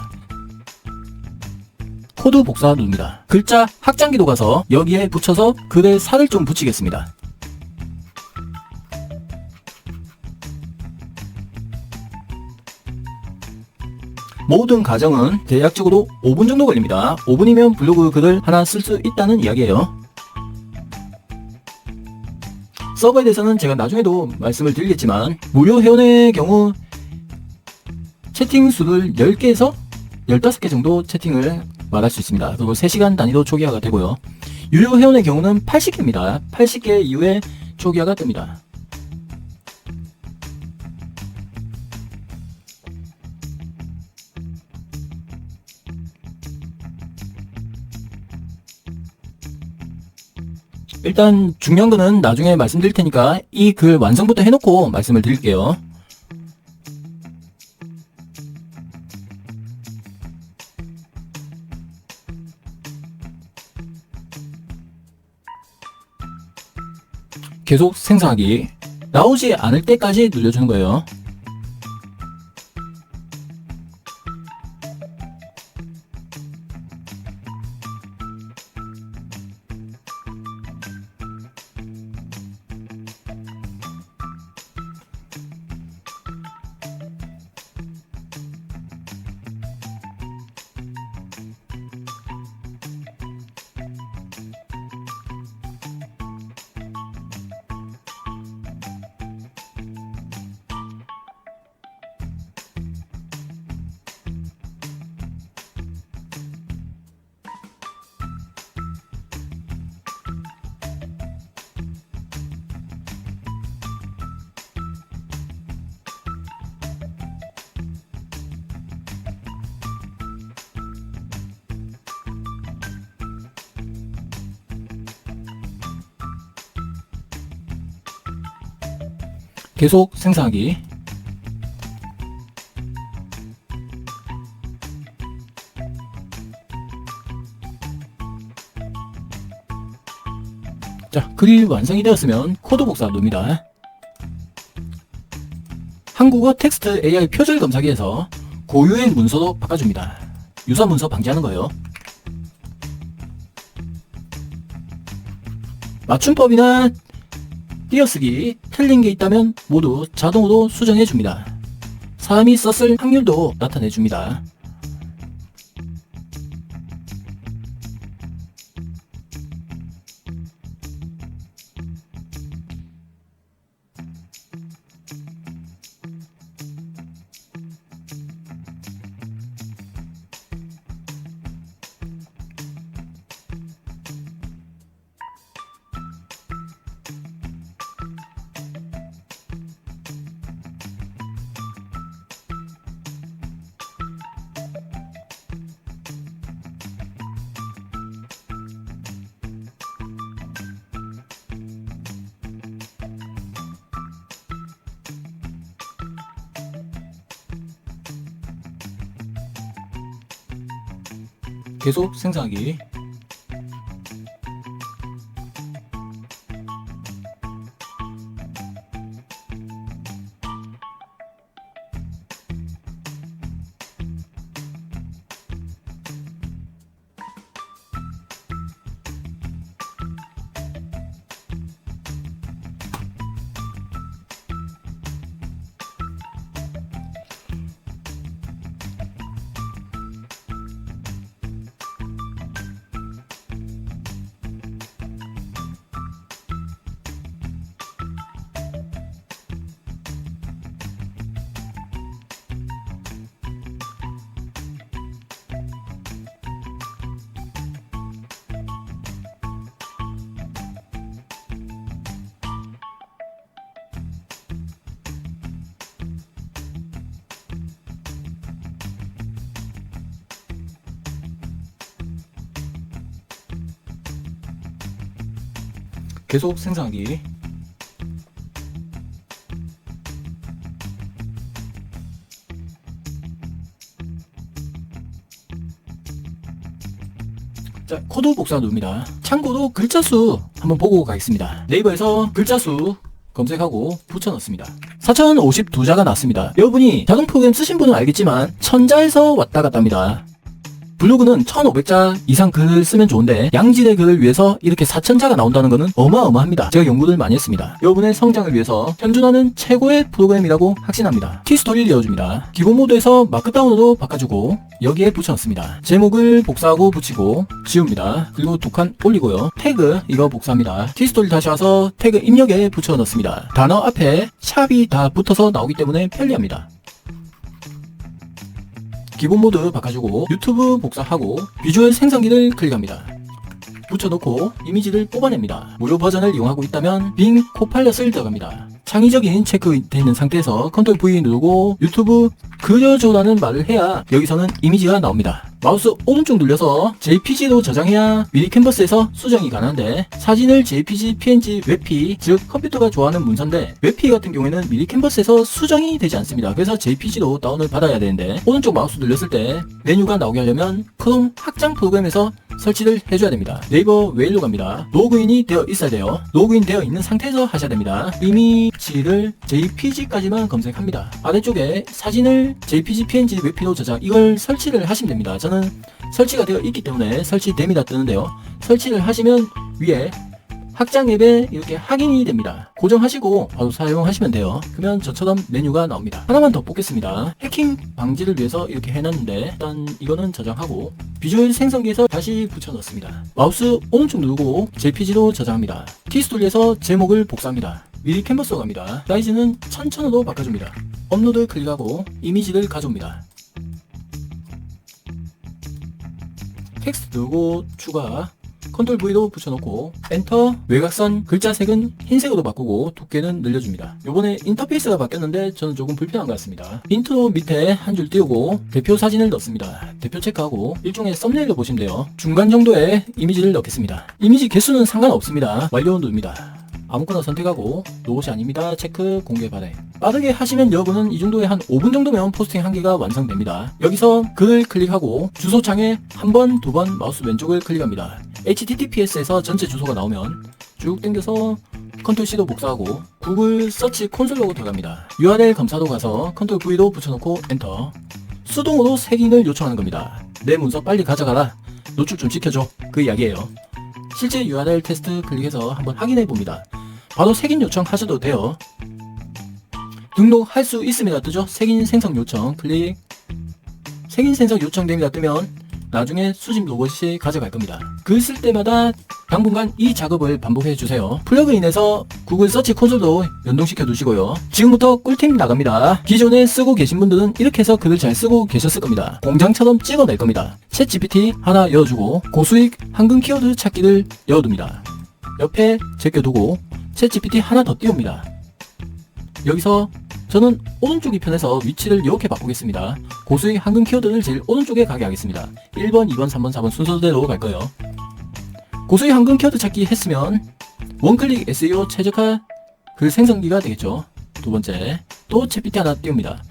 코드 복사 누릅니다. 글자 확장기로 가서 여기에 붙여서 글에 살을 좀 붙이겠습니다. 모든 과정은 대략적으로 5분 정도 걸립니다. 5분이면 블로그 글을 하나 쓸 수 있다는 이야기예요. 서버에 대해서는 제가 나중에도 말씀을 드리겠지만 무료 회원의 경우 채팅 수를 10개에서 15개 정도 채팅을 말할 수 있습니다. 그리고 3시간 단위로 초기화가 되고요. 유료 회원의 경우는 80개입니다. 80개 이후에 초기화가 뜹니다. 일단 중요한 거는 나중에 말씀드릴 테니까 이 글 완성부터 해놓고 말씀을 드릴게요. 계속 생성하기. 나오지 않을 때까지 눌러주는 거예요. 계속 생성하기. 자, 글이 완성이 되었으면 코드 복사 누릅니다. 한국어 텍스트 AI 표절 검사기에서 고유의 문서로 바꿔줍니다. 유사 문서 방지하는 거예요. 맞춤법이나 띄어쓰기 틀린 게 있다면 모두 자동으로 수정해 줍니다. 사람이 썼을 확률도 나타내 줍니다. 계속 생성하기. 계속 생성하기. 자, 코드 복사 누릅니다. 참고로 글자 수 한번 보고 가겠습니다. 네이버에서 글자 수 검색하고 붙여넣습니다. 4052자가 났습니다. 여러분이 자동 프로그램 쓰신 분은 알겠지만 1000자에서 왔다 갔다 합니다. 블로그는 1500자 이상 글을 쓰면 좋은데 양질의 글을 위해서 이렇게 4000자가 나온다는 것은 어마어마합니다. 제가 연구를 많이 했습니다. 여러분의 성장을 위해서 현존하는 최고의 프로그램이라고 확신합니다. 티스토리를 열어줍니다. 기본 모드에서 마크다운으로 바꿔주고 여기에 붙여넣습니다. 제목을 복사하고 붙이고 지웁니다. 그리고 두 칸 올리고요. 태그 이거 복사합니다. 티스토리 다시 와서 태그 입력에 붙여넣습니다. 단어 앞에 샵이 다 붙어서 나오기 때문에 편리합니다. 기본 모드 바꿔주고 유튜브 복사하고 비주얼 생성기를 클릭합니다. 붙여놓고 이미지를 뽑아냅니다. 무료 버전을 이용하고 있다면 빙 코팔럿을 들어갑니다. 창의적인 체크되어 있는 상태에서 컨트롤 V 누르고 유튜브 그려줘라는 말을 해야 여기서는 이미지가 나옵니다. 마우스 오른쪽 눌려서 JPG로 저장해야 미리 캔버스에서 수정이 가능한데 사진을 JPG, PNG, 웹P 즉 컴퓨터가 좋아하는 문서인데 웹P 같은 경우에는 미리 캔버스에서 수정이 되지 않습니다. 그래서 JPG로 다운을 받아야 되는데 오른쪽 마우스 눌렸을 때 메뉴가 나오게 하려면 크롬 확장 프로그램에서 설치를 해줘야 됩니다. 네이버 웨일로 갑니다. 로그인이 되어 있어야 돼요. 로그인 되어 있는 상태에서 하셔야 됩니다. 이미지를 JPG까지만 검색합니다. 아래쪽에 사진을 JPG, PNG, 웹P로 저장 이걸 설치를 하시면 됩니다. 저는 설치가 되어 있기 때문에 설치됩니다 뜨는데요. 설치를 하시면 위에 확장 앱에 이렇게 확인이 됩니다. 고정하시고 바로 사용하시면 돼요. 그러면 저처럼 메뉴가 나옵니다. 하나만 더 뽑겠습니다. 해킹 방지를 위해서 이렇게 해놨는데 일단 이거는 저장하고 비주얼 생성기에서 다시 붙여넣습니다. 마우스 오른쪽 누르고 JPG로 저장합니다. 티스토리에서 제목을 복사합니다. 미리 캔버스로 갑니다. 사이즈는 1000으로 바꿔줍니다. 업로드 클릭하고 이미지를 가져옵니다. 텍스트 누르고 추가 컨트롤 V로 붙여놓고 엔터 외곽선 글자 색은 흰색으로 바꾸고 두께는 늘려줍니다. 요번에 인터페이스가 바뀌었는데 저는 조금 불편한 것 같습니다. 인트로 밑에 한 줄 띄우고 대표 사진을 넣습니다. 대표 체크하고 일종의 썸네일로 보시면 돼요. 중간 정도의 이미지를 넣겠습니다. 이미지 개수는 상관없습니다. 완료 누릅니다. 아무거나 선택하고 로봇이 아닙니다. 체크 공개 발행. 빠르게 하시면 여러분은 이 정도에 한 5분 정도면 포스팅 한 개가 완성됩니다. 여기서 글을 클릭하고 주소창에 한 번, 두 번 마우스 왼쪽을 클릭합니다. HTTPS에서 전체 주소가 나오면 쭉 당겨서 컨트롤 C도 복사하고 구글 서치 콘솔로 들어갑니다. URL 검사도 가서 컨트롤 V도 붙여놓고 엔터. 수동으로 색인을 요청하는 겁니다. 내 문서 빨리 가져가라. 노출 좀 시켜줘. 그 이야기예요. 실제 URL 테스트 클릭해서 한번 확인해 봅니다. 바로 색인 요청 하셔도 돼요. 등록할 수 있습니다 뜨죠? 색인 생성 요청 클릭. 색인 생성 요청됩니다 뜨면 나중에 수집 로봇이 가져갈 겁니다. 글 쓸 때마다 당분간 이 작업을 반복해 주세요. 플러그인에서 구글 서치 콘솔도 연동시켜 두시고요. 지금부터 꿀팁 나갑니다. 기존에 쓰고 계신 분들은 이렇게 해서 글을 잘 쓰고 계셨을 겁니다. 공장처럼 찍어낼 겁니다. 챗 GPT 하나 열어주고 고수익 한글 키워드 찾기를 열어둡니다. 옆에 제껴두고 챗 GPT 하나 더 띄웁니다. 여기서 저는 오른쪽 2편에서 위치를 이렇게 바꾸겠습니다. 고수익 한글 키워드를 제일 오른쪽에 가게 하겠습니다. 1번, 2번, 3번, 4번 순서대로 갈 거예요. 고수익 한글 키워드 찾기 했으면 원클릭 SEO 최적화 글 생성기가 되겠죠. 두 번째, 또 챗GPT 하나 띄웁니다.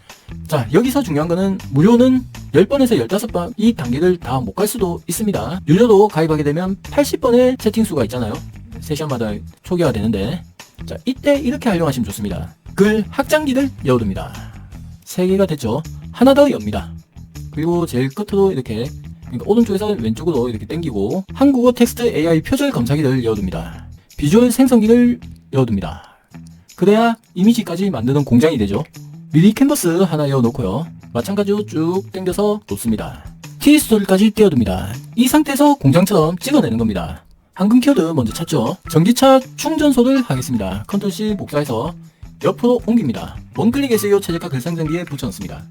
자, 여기서 중요한 거는 무료는 10번에서 15번 이 단계를 다 못 갈 수도 있습니다. 유료도 가입하게 되면 80번의 채팅 수가 있잖아요. 세션마다 초기화가 되는데, 자, 이때 이렇게 활용하시면 좋습니다. 글 확장기를 열어둡니다. 3개가 됐죠. 하나 더 엽니다. 그리고 제일 끝으로 이렇게, 그러니까 오른쪽에서 왼쪽으로 이렇게 당기고 한국어 텍스트 AI 표절 검사기를 열어둡니다. 비주얼 생성기를 열어둡니다. 그래야 이미지까지 만드는 공장이 되죠. 미리 캔버스 하나 열어놓고요. 마찬가지로 쭉 당겨서 놓습니다. 키스토리까지 띄워둡니다. 이 상태에서 공장처럼 찍어내는 겁니다. 한글 키워드 먼저 찾죠. 전기차 충전소를 하겠습니다. 컨트롤 C 복사해서 옆으로 옮깁니다. 원클릭 SEO 최저가 글상정기에 붙여넣습니다.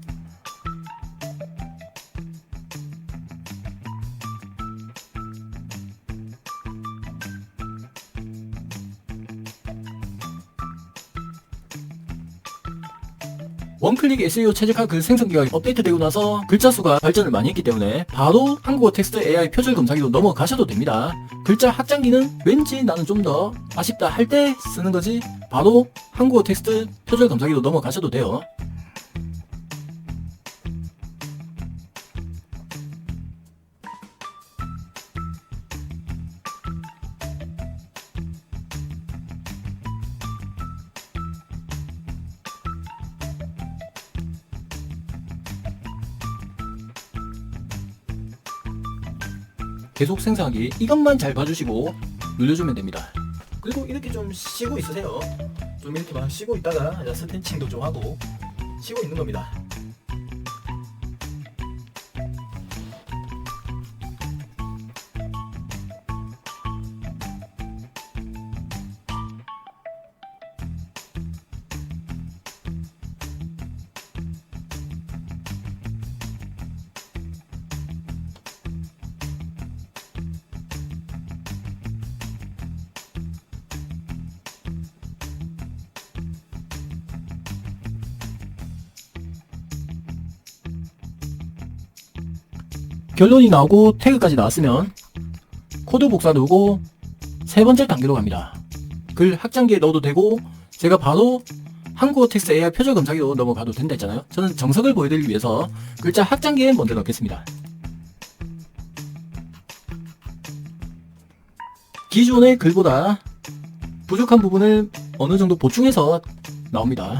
원클릭 SEO 최적화 글 생성기가 업데이트되고 나서 글자 수가 발전을 많이 했기 때문에 바로 한국어 텍스트 AI 표절 검사기로 넘어가셔도 됩니다. 글자 확장기는 왠지 나는 좀 더 아쉽다 할 때 쓰는 거지 바로 한국어 텍스트 표절 검사기로 넘어가셔도 돼요. 계속 생성하기 이것만 잘 봐주시고 눌러주면 됩니다. 그리고 이렇게 좀 쉬고 있으세요. 좀 이렇게 막 쉬고 있다가 이제 스트레칭도 좀 하고 쉬고 있는 겁니다. 결론이 나오고 태그까지 나왔으면 코드 복사 누르고 세 번째 단계로 갑니다. 글 확장기에 넣어도 되고 제가 바로 한국어 텍스트 AI 표절 검사기로 넘어가도 된다 했잖아요. 저는 정석을 보여드리기 위해서 글자 확장기에 먼저 넣겠습니다. 기존의 글보다 부족한 부분을 어느 정도 보충해서 나옵니다.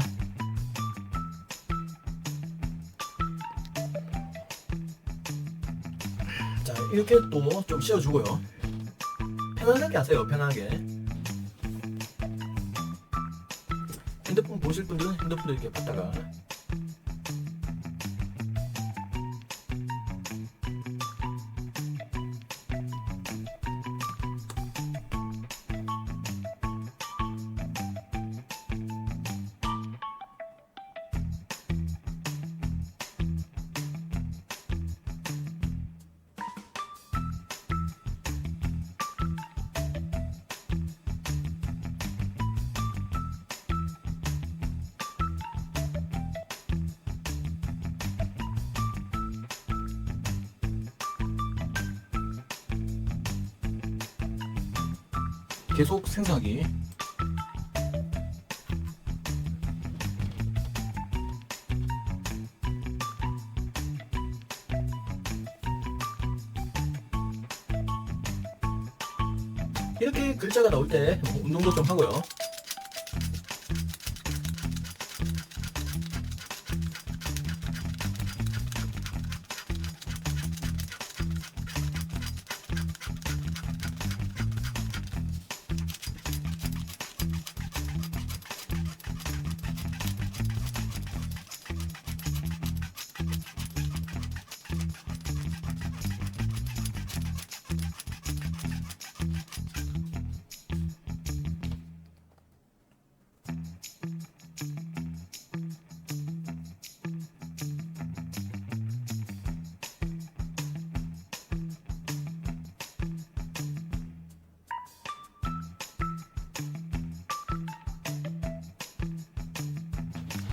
자, 이렇게 또 좀 씌워주고요. 편안하게 하세요. 편안하게. 핸드폰 보실 분들은 핸드폰도 이렇게 받다가 계속 생성하기. 이렇게 글자가 나올 때 운동도 좀 하고요.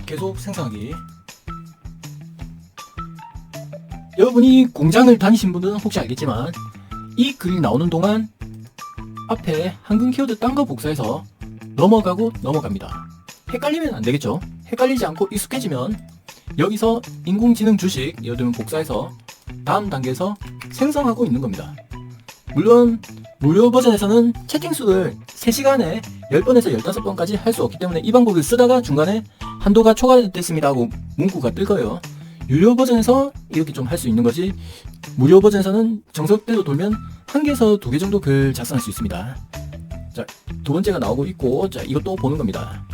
계속 생성하기. 여러분이 공장을 다니신 분들은 혹시 알겠지만 이 글이 나오는 동안 앞에 한글 키워드 딴 거 복사해서 넘어가고 넘어갑니다. 헷갈리면 안 되겠죠. 헷갈리지 않고 익숙해지면 여기서 인공지능 주식, 예를 들면 복사해서 다음 단계에서 생성하고 있는 겁니다. 물론 무료 버전에서는 채팅 수를 3시간에 10번에서 15번까지 할 수 없기 때문에 이 방법을 쓰다가 중간에 한도가 초과됐습니다 하고 문구가 뜰 거예요. 유료 버전에서 이렇게 좀 할 수 있는 거지, 무료 버전에서는 정석대로 돌면 1개에서 2개 정도 글 작성할 수 있습니다. 자, 두 번째가 나오고 있고, 자, 이것도 보는 겁니다.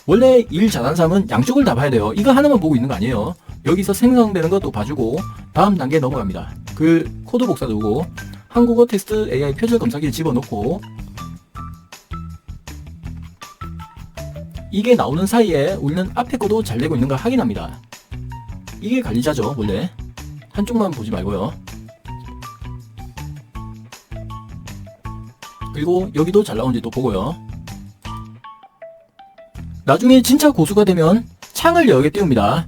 원래 일 잘하는 사람은 양쪽을 다 봐야 돼요. 이거 하나만 보고 있는 거 아니에요. 여기서 생성되는 것도 봐주고 다음 단계에 넘어갑니다. 글 코드 복사 누르고 한국어 텍스트 AI 표절 검사기를 집어넣고 이게 나오는 사이에 우리는 앞에 거도 잘 되고 있는가 확인합니다. 이게 관리자죠. 원래 한쪽만 보지 말고요. 그리고 여기도 잘 나오는지 또 보고요. 나중에 진짜 고수가 되면 창을 여러 개 띄웁니다.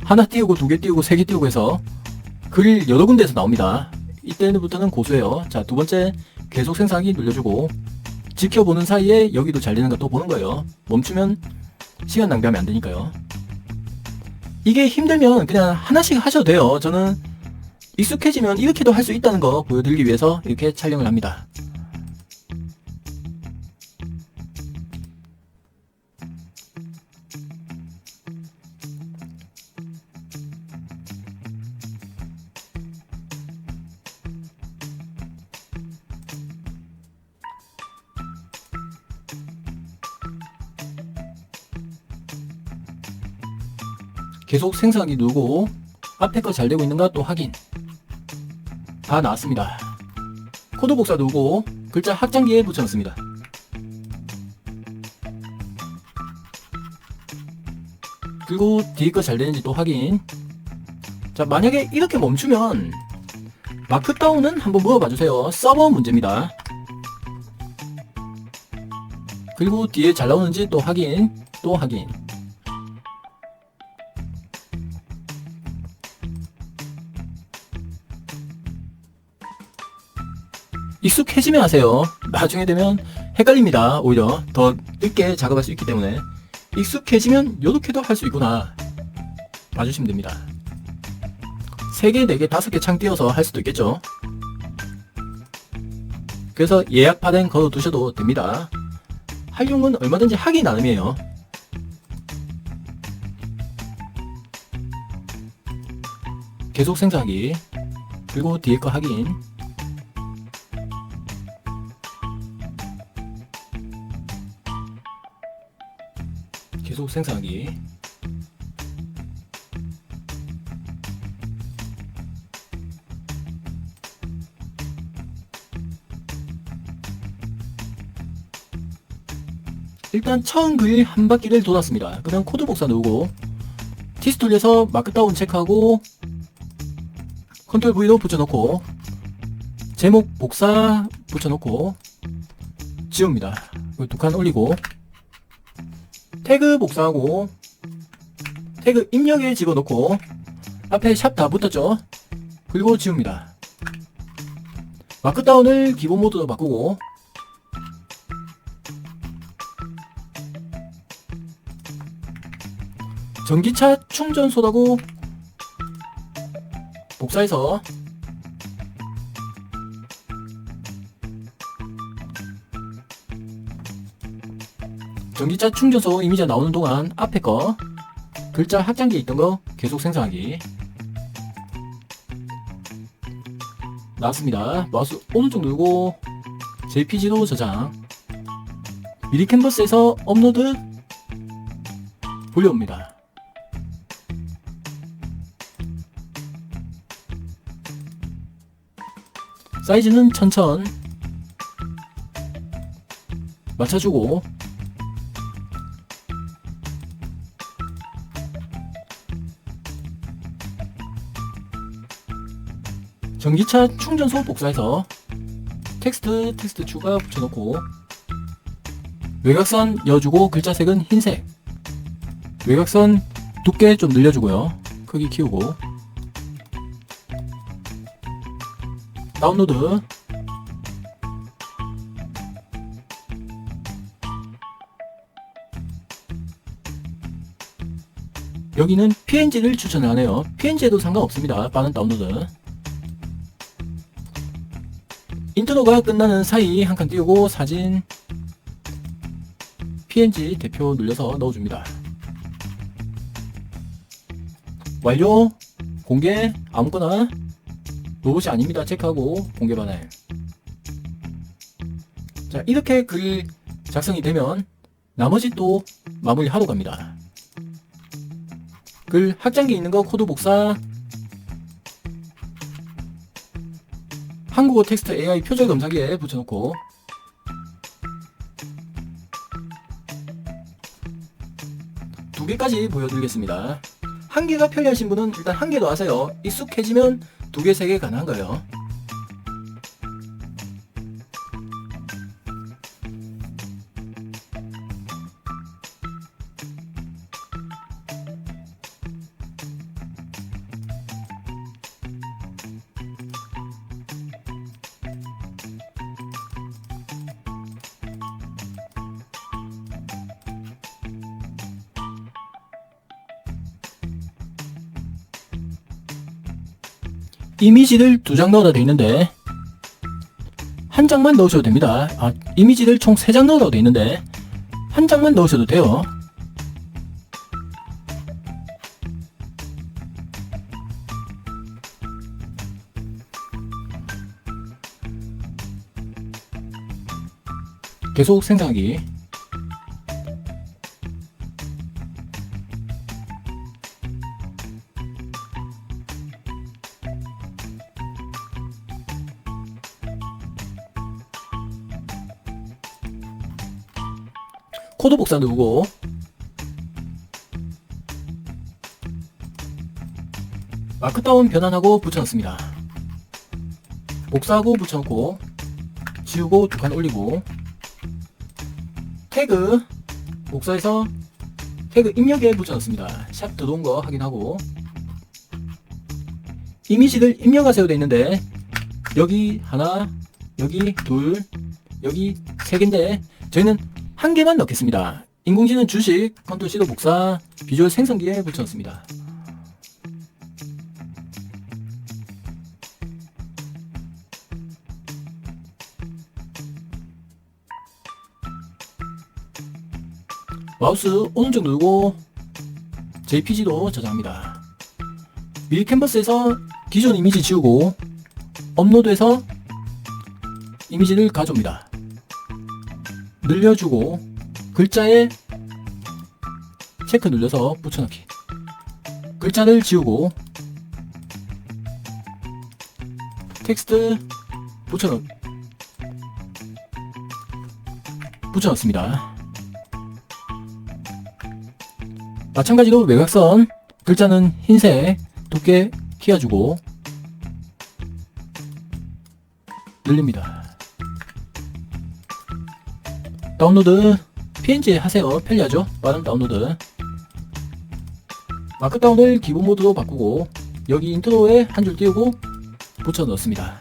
하나 띄우고 2개 띄우고 3개 띄우고 해서 글 여러 군데에서 나옵니다. 이때부터는 고수예요. 자, 두 번째 계속 생성하기 눌러주고 지켜보는 사이에 여기도 잘 되는 거 또 보는 거예요. 멈추면 시간 낭비하면 안 되니까요. 이게 힘들면 그냥 하나씩 하셔도 돼요. 저는 익숙해지면 이렇게도 할 수 있다는 거 보여드리기 위해서 이렇게 촬영을 합니다. 계속 생성하기 누르고 앞에 거 잘 되고 있는가 또 확인. 다 나왔습니다. 코드 복사 누르고 글자 확장기에 붙여넣습니다. 그리고 뒤에 거 잘 되는지 또 확인. 자, 만약에 이렇게 멈추면 마크다운은 한번 물어봐 주세요. 서버 문제입니다. 그리고 뒤에 잘 나오는지 또 확인, 또 확인. 익숙해지면 하세요. 나중에 되면 헷갈립니다. 오히려 더 늦게 작업할 수 있기 때문에 익숙해지면 이렇게도 할 수 있구나 봐주시면 됩니다. 3개, 4개, 5개 창 띄워서 할 수도 있겠죠. 그래서 예약 파된 걸어 두셔도 됩니다. 활용은 얼마든지 하기 나름이에요. 계속 생성하기, 그리고 뒤에 거 확인. 계속 생성하기. 일단 처음 글 한 바퀴를 돌았습니다. 그다음 코드 복사 누르고 티스 돌려서 마크다운 체크하고 컨트롤 V로 붙여놓고 제목 복사 붙여놓고 지웁니다. 2칸 올리고 태그 복사하고 태그 입력에 집어넣고 앞에 샵 다 붙었죠. 그리고 지웁니다. 마크다운을 기본 모드로 바꾸고 전기차 충전소라고 복사해서 전기차 충전소 이미지가 나오는 동안 앞에 거 글자 확장기에 있던 거 계속 생성하기. 나왔습니다. 마우스 오른쪽 누르고 JPG로 저장. 미리 캔버스에서 업로드 돌려옵니다. 사이즈는 1000 맞춰주고 전기차 충전소 복사해서 텍스트 추가 붙여놓고 외곽선 여주고 글자 색은 흰색, 외곽선 두께 좀 늘려주고요. 크기 키우고 다운로드. 여기는 PNG를 추천을 하네요. PNG에도 상관없습니다. 빠른 다운로드. 인트로가 끝나는 사이 한 칸 띄우고 사진 PNG 대표 눌려서 넣어줍니다. 완료. 공개. 아무거나. 로봇이 아닙니다. 체크하고 공개 반환. 자, 이렇게 글 작성이 되면 나머지 또 마무리하러 갑니다. 글 확장기 있는 거 코드 복사. 한국어 텍스트 AI 표절 검사기에 붙여놓고 두 개까지 보여드리겠습니다. 한 개가 편리하신 분은 일단 한 개도 하세요. 익숙해지면 두 개, 세 개 가능한 거예요. 이미지를 2장 넣어도 되는데 한 장만 넣으셔도 됩니다. 이미지를 총 3장 넣어도 되는데 한 장만 넣으셔도 돼요. 계속 생성하기. 코드 복사 누르고 마크다운 변환하고 붙여넣습니다. 복사하고 붙여넣고 지우고 2칸 올리고 태그 복사해서 태그 입력에 붙여넣습니다. 샵 들어온 거 확인하고 이미지를 입력하세요 돼 있는데 여기 하나, 여기 둘, 여기 3개인데 저희는 한 개만 넣겠습니다. 인공지능 주식, 컨트롤 C로 복사, 비주얼 생성기에 붙여넣습니다. 마우스 오른쪽 누르고 JPG로 저장합니다. 미리 캔버스에서 기존 이미지 지우고 업로드해서 이미지를 가져옵니다. 늘려주고 글자에 체크 눌려서 붙여넣기. 글자를 지우고 텍스트 붙여넣습니다. 마찬가지로 외곽선 글자는 흰색 두께 키워주고 늘립니다. 다운로드 PNG 하세요. 편리하죠? 빠른 다운로드. 마크다운을 기본 모드로 바꾸고 여기 인트로에 한 줄 띄우고 붙여 넣습니다.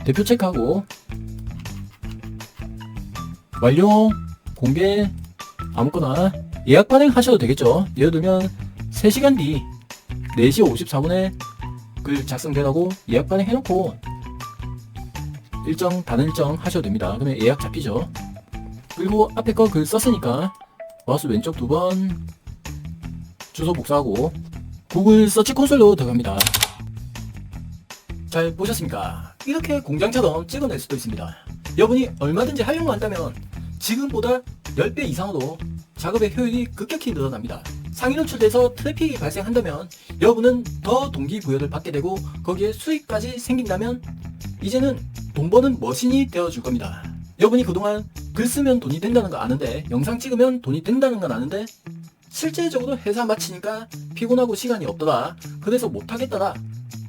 대표 체크하고 완료. 공개. 아무거나 예약 발행 하셔도 되겠죠. 예를 들면 3시간 뒤 4시 54분에 글 작성되라고 예약 발행 해놓고 다른 일정 하셔도 됩니다. 그러면 예약 잡히죠. 그리고 앞에 거 글 썼으니까 마우스 왼쪽 2번 주소 복사하고 구글 서치 콘솔로 들어갑니다. 잘 보셨습니까? 이렇게 공장처럼 찍어낼 수도 있습니다. 여러분이 얼마든지 활용만 한다면 지금보다 10배 이상으로 작업의 효율이 급격히 늘어납니다. 상위 노출돼서 트래픽이 발생한다면 여러분은 더 동기부여를 받게 되고 거기에 수익까지 생긴다면 이제는 돈 버는 머신이 되어줄 겁니다. 여러분이 그동안 글 쓰면 돈이 된다는 거 아는데 영상 찍으면 돈이 된다는 건 아는데 실제적으로 회사 마치니까 피곤하고 시간이 없더라, 그래서 못하겠더라,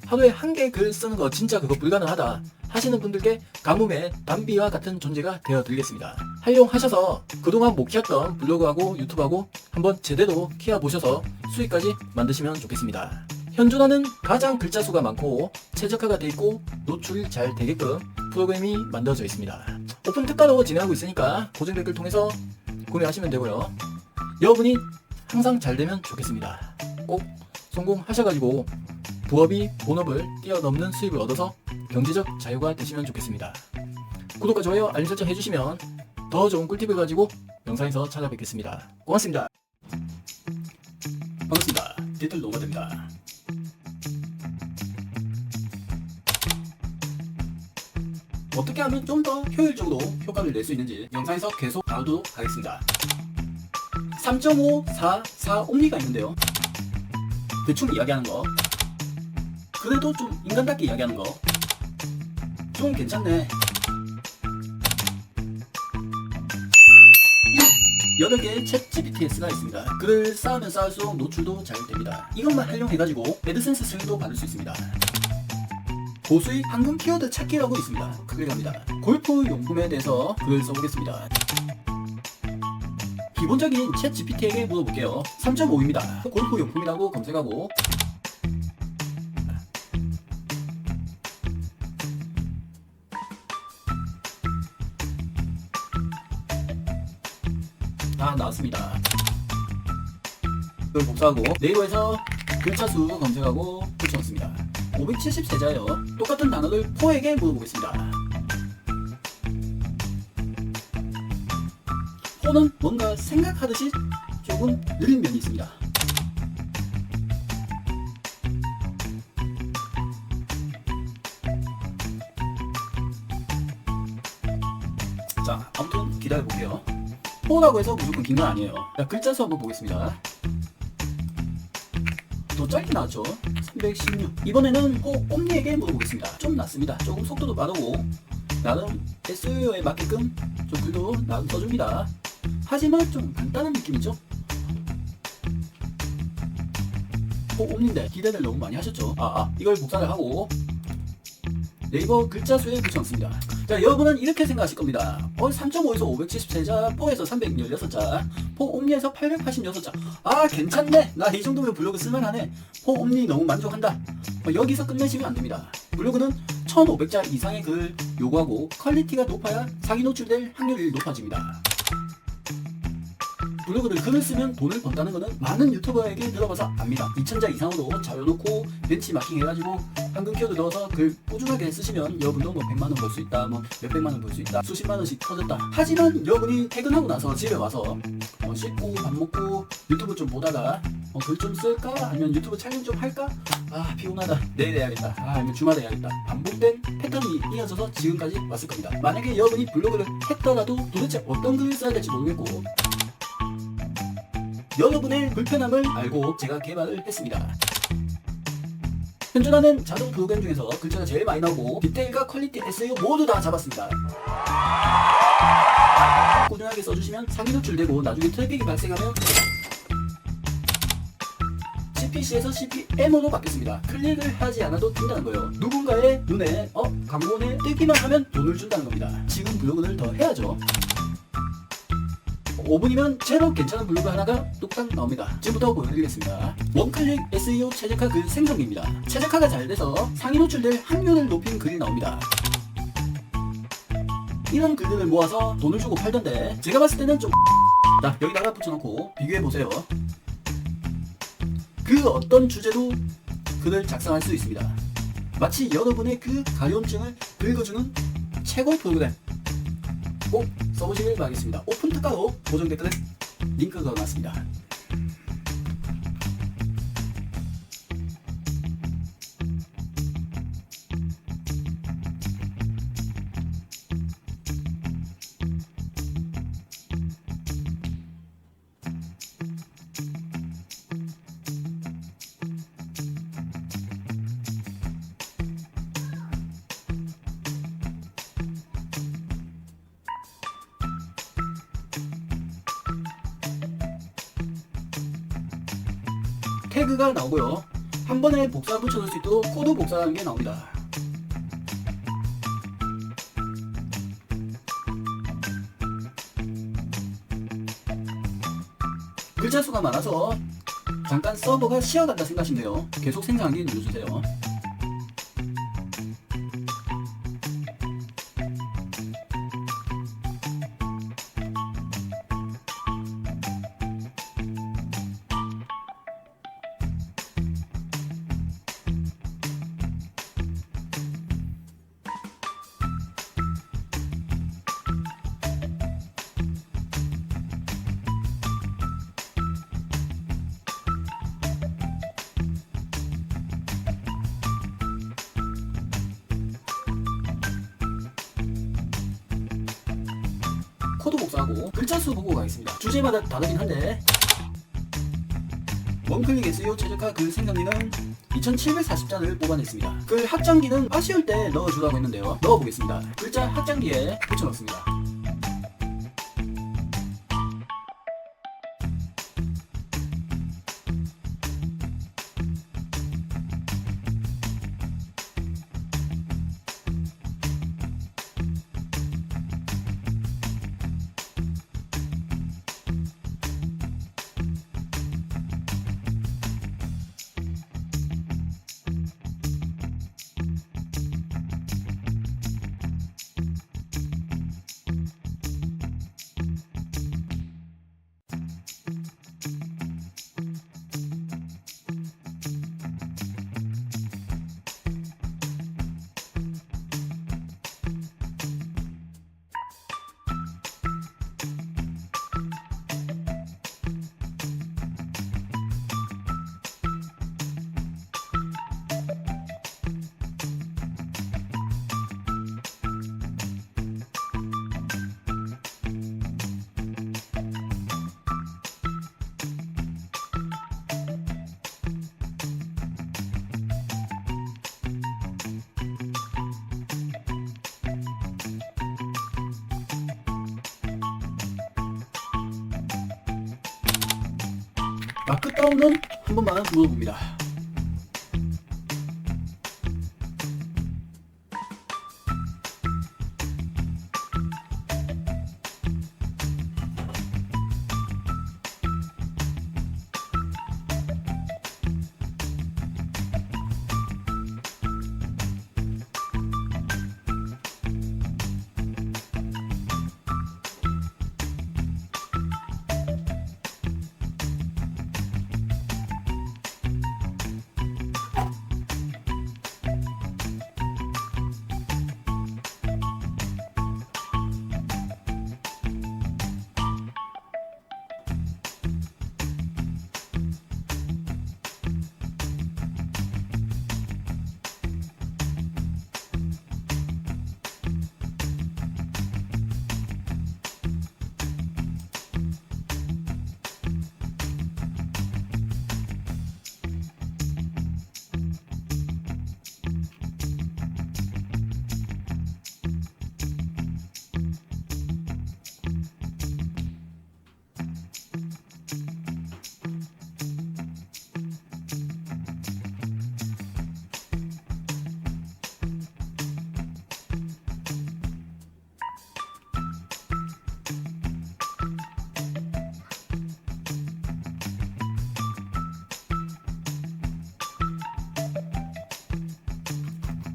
하루에 1개 글 쓰는 거 진짜 그거 불가능하다 하시는 분들께 가뭄의 담비와 같은 존재가 되어 드리겠습니다. 활용하셔서 그동안 못 키웠던 블로그하고 유튜브하고 한번 제대로 키워보셔서 수익까지 만드시면 좋겠습니다. 현존하는 가장 글자 수가 많고 최적화가 되어 있고 노출이 잘 되게끔 프로그램이 만들어져 있습니다. 오픈 특가로 진행하고 있으니까 고정 댓글 통해서 구매하시면 되고요. 여러분이 항상 잘 되면 좋겠습니다. 꼭 성공하셔가지고 부업이 본업을 뛰어넘는 수입을 얻어서 경제적 자유가 되시면 좋겠습니다. 구독과 좋아요, 알림 설정 해주시면 더 좋은 꿀팁을 가지고 영상에서 찾아뵙겠습니다. 고맙습니다. 반갑습니다. 디지털 노마드입니다. 어떻게 하면 좀 더 효율적으로 효과를 낼 수 있는지 영상에서 계속 다루도록 하겠습니다. 3.5, 4, 4 옴니가 있는데요. 대충 이야기하는 거, 그래도 좀 인간답게 이야기하는 거, 좀 괜찮네. 8개의 챗 GPTS가 있습니다. 글을 쌓으면 쌓을수록 노출도 잘 됩니다. 이것만 활용해가지고 애드센스 승인도 받을 수 있습니다. 고수익 황금 키워드 찾기라고 있습니다. 그걸 갑니다. 골프 용품에 대해서 글을 써보겠습니다. 기본적인 챗 GPT에게 물어볼게요. 3.5입니다. 골프 용품이라고 검색하고 다 나왔습니다. 그걸 복사하고 네이버에서 글자 수 검색하고 붙여넣습니다. 570세자예요. 똑같은 단어를 포에게 물어보겠습니다. 포는 뭔가 생각하듯이 조금 느린 면이 있습니다. 자, 아무튼 기다려볼게요. 포라고 해서 무조건 긴 건 아니에요. 자, 글자 수 한번 보겠습니다. 더 짧게 나왔죠? 316. 이번에는 꼭 옴니에게 물어보겠습니다. 좀 낫습니다. 조금 속도도 빠르고 나름 SEO에 맞게끔 좀 글도 나름 써줍니다. 하지만 좀 간단한 느낌이죠? 꼭 옴니인데 기대를 너무 많이 하셨죠? 이걸 복사를 하고 네이버 글자 수에 붙여넣습니다. 자, 여러분은 이렇게 생각하실 겁니다. 3.5에서 573자, 4에서 316자, 4 옴니에서 886자. 괜찮네. 나 이 정도면 블로그 쓸만하네. 4 옴니 너무 만족한다. 여기서 끝내시면 안 됩니다. 블로그는 1500자 이상의 글을 요구하고 퀄리티가 높아야 사기 노출될 확률이 높아집니다. 블로그를 글을 쓰면 돈을 번다는 것은 많은 유튜버에게 들어봐서 압니다. 2000자 이상으로 잡아놓고 벤치마킹 해가지고 황금 키워드 넣어서 글 꾸준하게 쓰시면 여러분도 뭐 100만원 벌 수 있다, 뭐 몇백만원 벌 수 있다, 수십만원씩 터졌다. 하지만 여러분이 퇴근하고 나서 집에 와서 씻고 밥 먹고 유튜브 좀 보다가 글 좀 쓸까? 아니면 유튜브 촬영 좀 할까? 피곤하다. 내일 해야겠다. 아니면 주말에 해야겠다. 반복된 패턴이 이어져서 지금까지 왔을 겁니다. 만약에 여러분이 블로그를 했더라도 도대체 어떤 글을 써야 될지 모르겠고 여러분의 불편함을 알고 제가 개발을 했습니다. 현존하는 자동 프로그램 중에서 글자가 제일 많이 나오고 디테일과 퀄리티, SEO 모두 다 잡았습니다. 꾸준하게 써주시면 상위 노출되고 나중에 트래픽이 발생하면 CPC에서 CPM으로 바뀌었습니다. 클릭을 하지 않아도 된다는 거예요. 누군가의 눈에 광고에 뜨기만 하면 돈을 준다는 겁니다. 지금 블로그를 더 해야죠. 5분이면 제로 괜찮은 블로그 하나가 뚝딱 나옵니다. 지금부터 보여드리겠습니다. 원클릭 SEO 최적화 글 생성기입니다. 최적화가 잘 돼서 상위 노출될 확률을 높인 글이 나옵니다. 이런 글들을 모아서 돈을 주고 팔던데 제가 봤을 때는 좀 자, 여기다가 붙여놓고 비교해보세요. 그 어떤 주제로 글을 작성할 수 있습니다. 마치 여러분의 그 가려움증을 긁어주는 최고의 프로그램 꼭 써보시길 바라겠습니다. 오픈 특가로 고정 댓글에 링크 걸어놨습니다. 태그가 나오고요. 한 번에 복사 붙여줄 수 있도록 코드 복사라는 게 나옵니다. 글자 수가 많아서 잠깐 서버가 쉬어간다 생각하시면 돼요. 계속 생성하기 눌러주세요. 코드 복사하고 글자 수 보고 가겠습니다. 주제마다 다르긴 한데 원클릭 SEO 최적화 글 생성기는 2740잔을 뽑아냈습니다. 글 확장기는 아쉬울 때 넣어주라고 했는데요. 넣어보겠습니다. 글자 확장기에 붙여넣습니다. 마크 다운은 한 번만 눌러봅니다.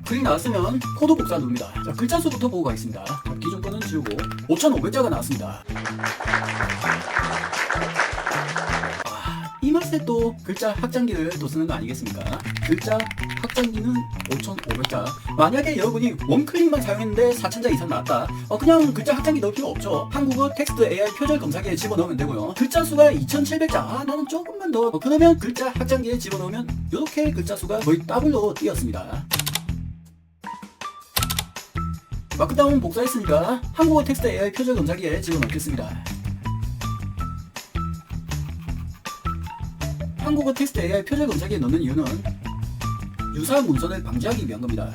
글이 나왔으면 코드 복사 누릅니다. 자, 글자 수부터 보고 가겠습니다. 자, 기존 거는 지우고 5,500자가 나왔습니다. 이 맛에 또 글자 확장기를 또 쓰는 거 아니겠습니까? 글자 확장기는 5,500자. 만약에 여러분이 원클릭만 사용했는데 4,000자 이상 나왔다. 그냥 글자 확장기 넣을 필요 없죠. 한국어 텍스트 AI 표절 검사기에 집어넣으면 되고요. 글자 수가 2,700자. 나는 조금만 더. 그러면 글자 확장기에 집어넣으면 이렇게 글자 수가 거의 더블로 뛰었습니다. 마크다운 복사했으니까 한국어 텍스트 AI 표절 검사기에 집어넣겠습니다. 한국어 텍스트 AI 표절 검사기에 넣는 이유는 유사한 문서를 방지하기 위한 겁니다.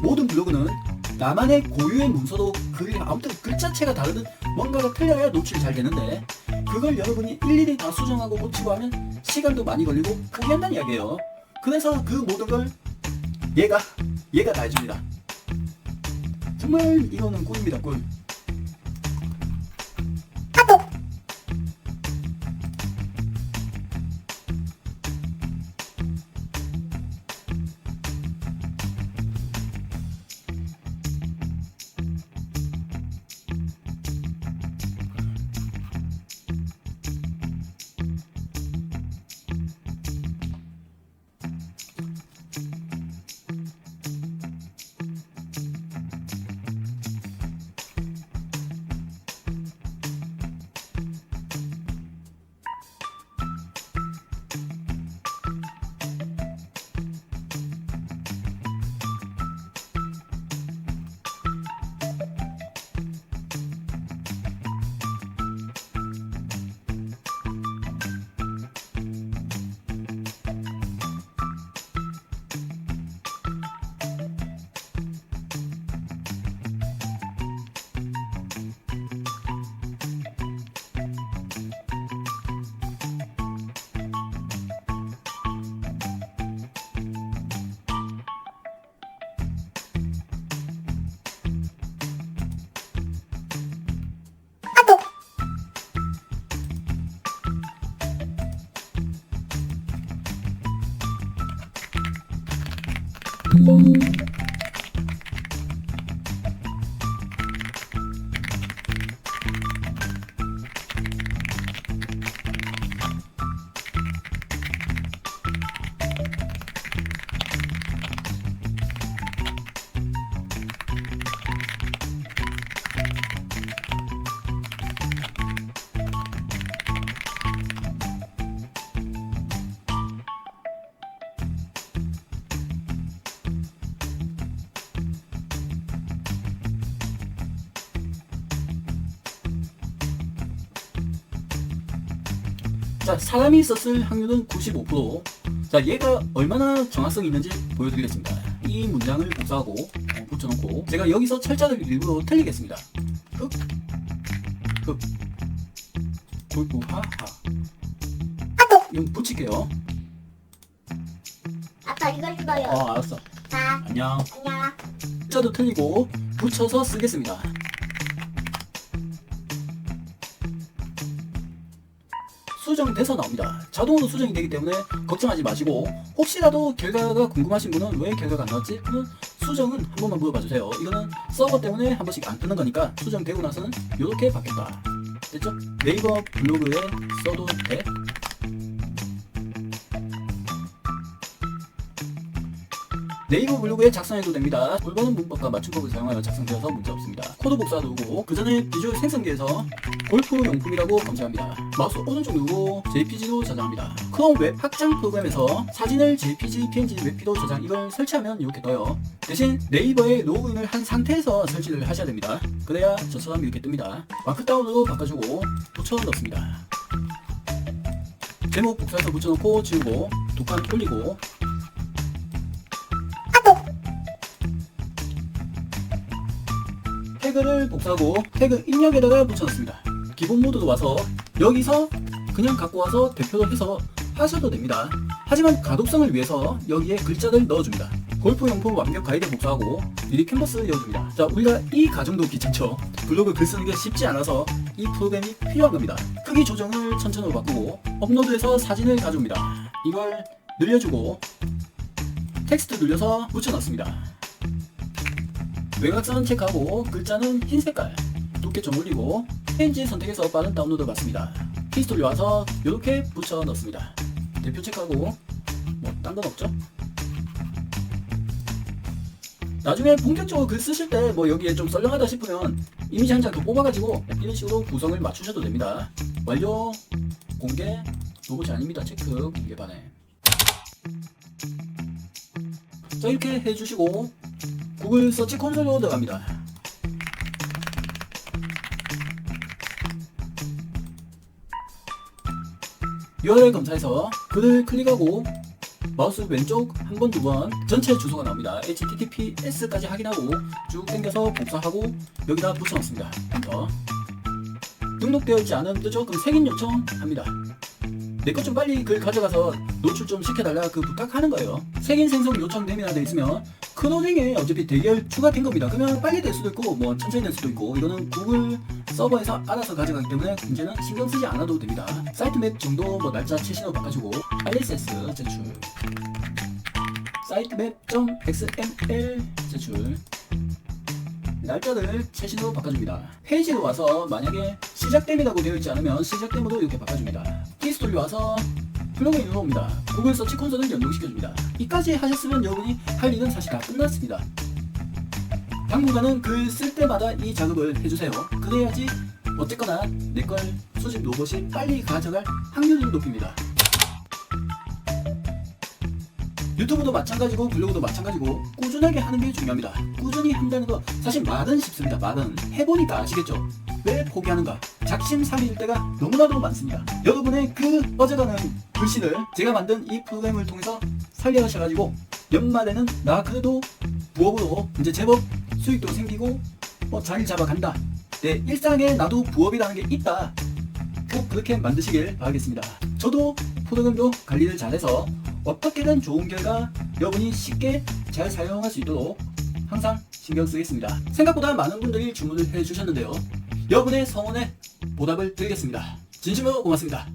모든 블로그는 나만의 고유의 문서도 아무튼 글자체가 다르든 뭔가가 틀려야 노출이 잘 되는데 그걸 여러분이 일일이 다 수정하고 고치고 하면 시간도 많이 걸리고 포기한다는 이야기예요. 그래서 그 모든 걸 얘가 다 해줍니다. 정말 이거는 꿀입니다, 꿀. 자, 사람이 있었을 확률은 95%. 자, 얘가 얼마나 정확성이 있는지 보여드리겠습니다. 이 문장을 복사하고 붙여놓고 제가 여기서 철자를 일부러 틀리겠습니다. 흑, 흑, 골프, 하하. 이거 붙일게요. 아빠 이걸 뜯어요. 알았어. 자, 안녕. 안녕. 철자도 틀리고 붙여서 쓰겠습니다. 수정돼서 나옵니다. 자동으로 수정이 되기 때문에 걱정하지 마시고, 혹시라도 결과가 궁금하신 분은 왜 결과가 안 나왔지? 그러면 수정은 한 번만 물어봐 주세요. 이거는 서버 때문에 한 번씩 안 뜨는 거니까 수정되고 나서는 이렇게 바뀌었다. 됐죠? 네이버 블로그에 써도 돼? 네이버 블로그에 작성해도 됩니다. 올바른 문법과 맞춤법을 사용하여 작성되어서 문제없습니다. 코드 복사 누르고 그 전에 비주얼 생성기에서 골프 용품이라고 검색합니다. 마우스 오른쪽 누르고 JPG로 저장합니다. 크롬 웹 확장 프로그램에서 사진을 JPG, PNG, 웹피로 저장, 이걸 설치하면 이렇게 떠요. 대신 네이버에 로그인을 한 상태에서 설치를 하셔야 됩니다. 그래야 저처럼 이렇게 뜹니다. 마크다운으로 바꿔주고 붙여 넣습니다. 제목 복사해서 붙여놓고 지우고 두 칸 올리고 태그를 복사하고 태그 입력에다가 붙여넣습니다. 기본 모드로 와서 여기서 그냥 갖고 와서 대표로 해서 하셔도 됩니다. 하지만 가독성을 위해서 여기에 글자를 넣어줍니다. 골프용품 완벽 가이드 복사하고 미리 캔버스 열어줍니다. 자, 우리가 이 과정도 귀찮죠. 블로그 글 쓰는 게 쉽지 않아서 이 프로그램이 필요한 겁니다. 크기 조정을 1000으로 바꾸고 업로드해서 사진을 가져옵니다. 이걸 늘려주고 텍스트 눌려서 붙여넣습니다. 외곽선 체크하고 글자는 흰 색깔, 두께 좀 올리고 PNG 선택해서 빠른 다운로드 받습니다. 히스토리 와서 이렇게 붙여 넣습니다. 대표 체크하고 뭐 딴 건 없죠? 나중에 본격적으로 글 쓰실 때 뭐 여기에 좀 썰렁하다 싶으면 이미지 한 장 더 뽑아가지고 이런 식으로 구성을 맞추셔도 됩니다. 완료, 공개, 로봇이 아닙니다. 체크, 공개 반해. 자, 이렇게 해주시고 구글 서치 콘솔로 들어갑니다. URL 검사해서 글을 클릭하고 마우스 왼쪽 한 번, 두 번 전체 주소가 나옵니다. https까지 확인하고 쭉 당겨서 복사하고 여기다 붙여넣습니다. 엔터. 등록되어 있지 않은 뜨죠? 그럼 색인 요청합니다. 내 것 좀 빨리 글 가져가서 노출 좀 시켜달라 그 부탁하는 거예요. 색인 생성 요청되면 돼 있으면 크로딩에 어차피 대결 추가된 겁니다. 그러면 빨리 될 수도 있고 뭐 천천히 될 수도 있고, 이거는 구글 서버에서 알아서 가져가기 때문에 문제는 신경 쓰지 않아도 됩니다. 사이트 맵 정도 뭐 날짜 최신으로 바꿔주고 RSS 제출, 사이트 맵.xml 제출, 날짜를 최신으로 바꿔줍니다. 페이지로 와서 만약에 시작됨이라고 되어 있지 않으면 시작됨으로 이렇게 바꿔줍니다. 히스토리 와서 플러그인 들어옵니다. 구글 서치 콘솔을 연동시켜줍니다. 이까지 하셨으면 여러분이 할 일은 사실 다 끝났습니다. 당분간은 글 쓸 때마다 이 작업을 해주세요. 그래야지 어쨌거나 내 걸 수집 로봇이 빨리 가져갈 확률을 높입니다. 유튜브도 마찬가지고 블로그도 마찬가지고 꾸준하게 하는 게 중요합니다. 꾸준히 한다는 거 사실 말은 쉽습니다. 말은 해보니까 아시겠죠? 왜 포기하는가? 작심삼일 때가 너무나도 많습니다. 여러분의 그 어제가는 글씨를 제가 만든 이 프로그램을 통해서 살려하셔가지고 연말에는 나 그래도 부업으로 이제 제법 수익도 생기고 자리 잡아간다, 내 일상에 나도 부업이라는 게 있다, 꼭 그렇게 만드시길 바라겠습니다. 저도 프로그램도 관리를 잘해서 어떻게든 좋은 결과 여러분이 쉽게 잘 사용할 수 있도록 항상 신경 쓰겠습니다. 생각보다 많은 분들이 주문을 해주셨는데요. 여러분의 성원에 보답을 드리겠습니다. 진심으로 고맙습니다.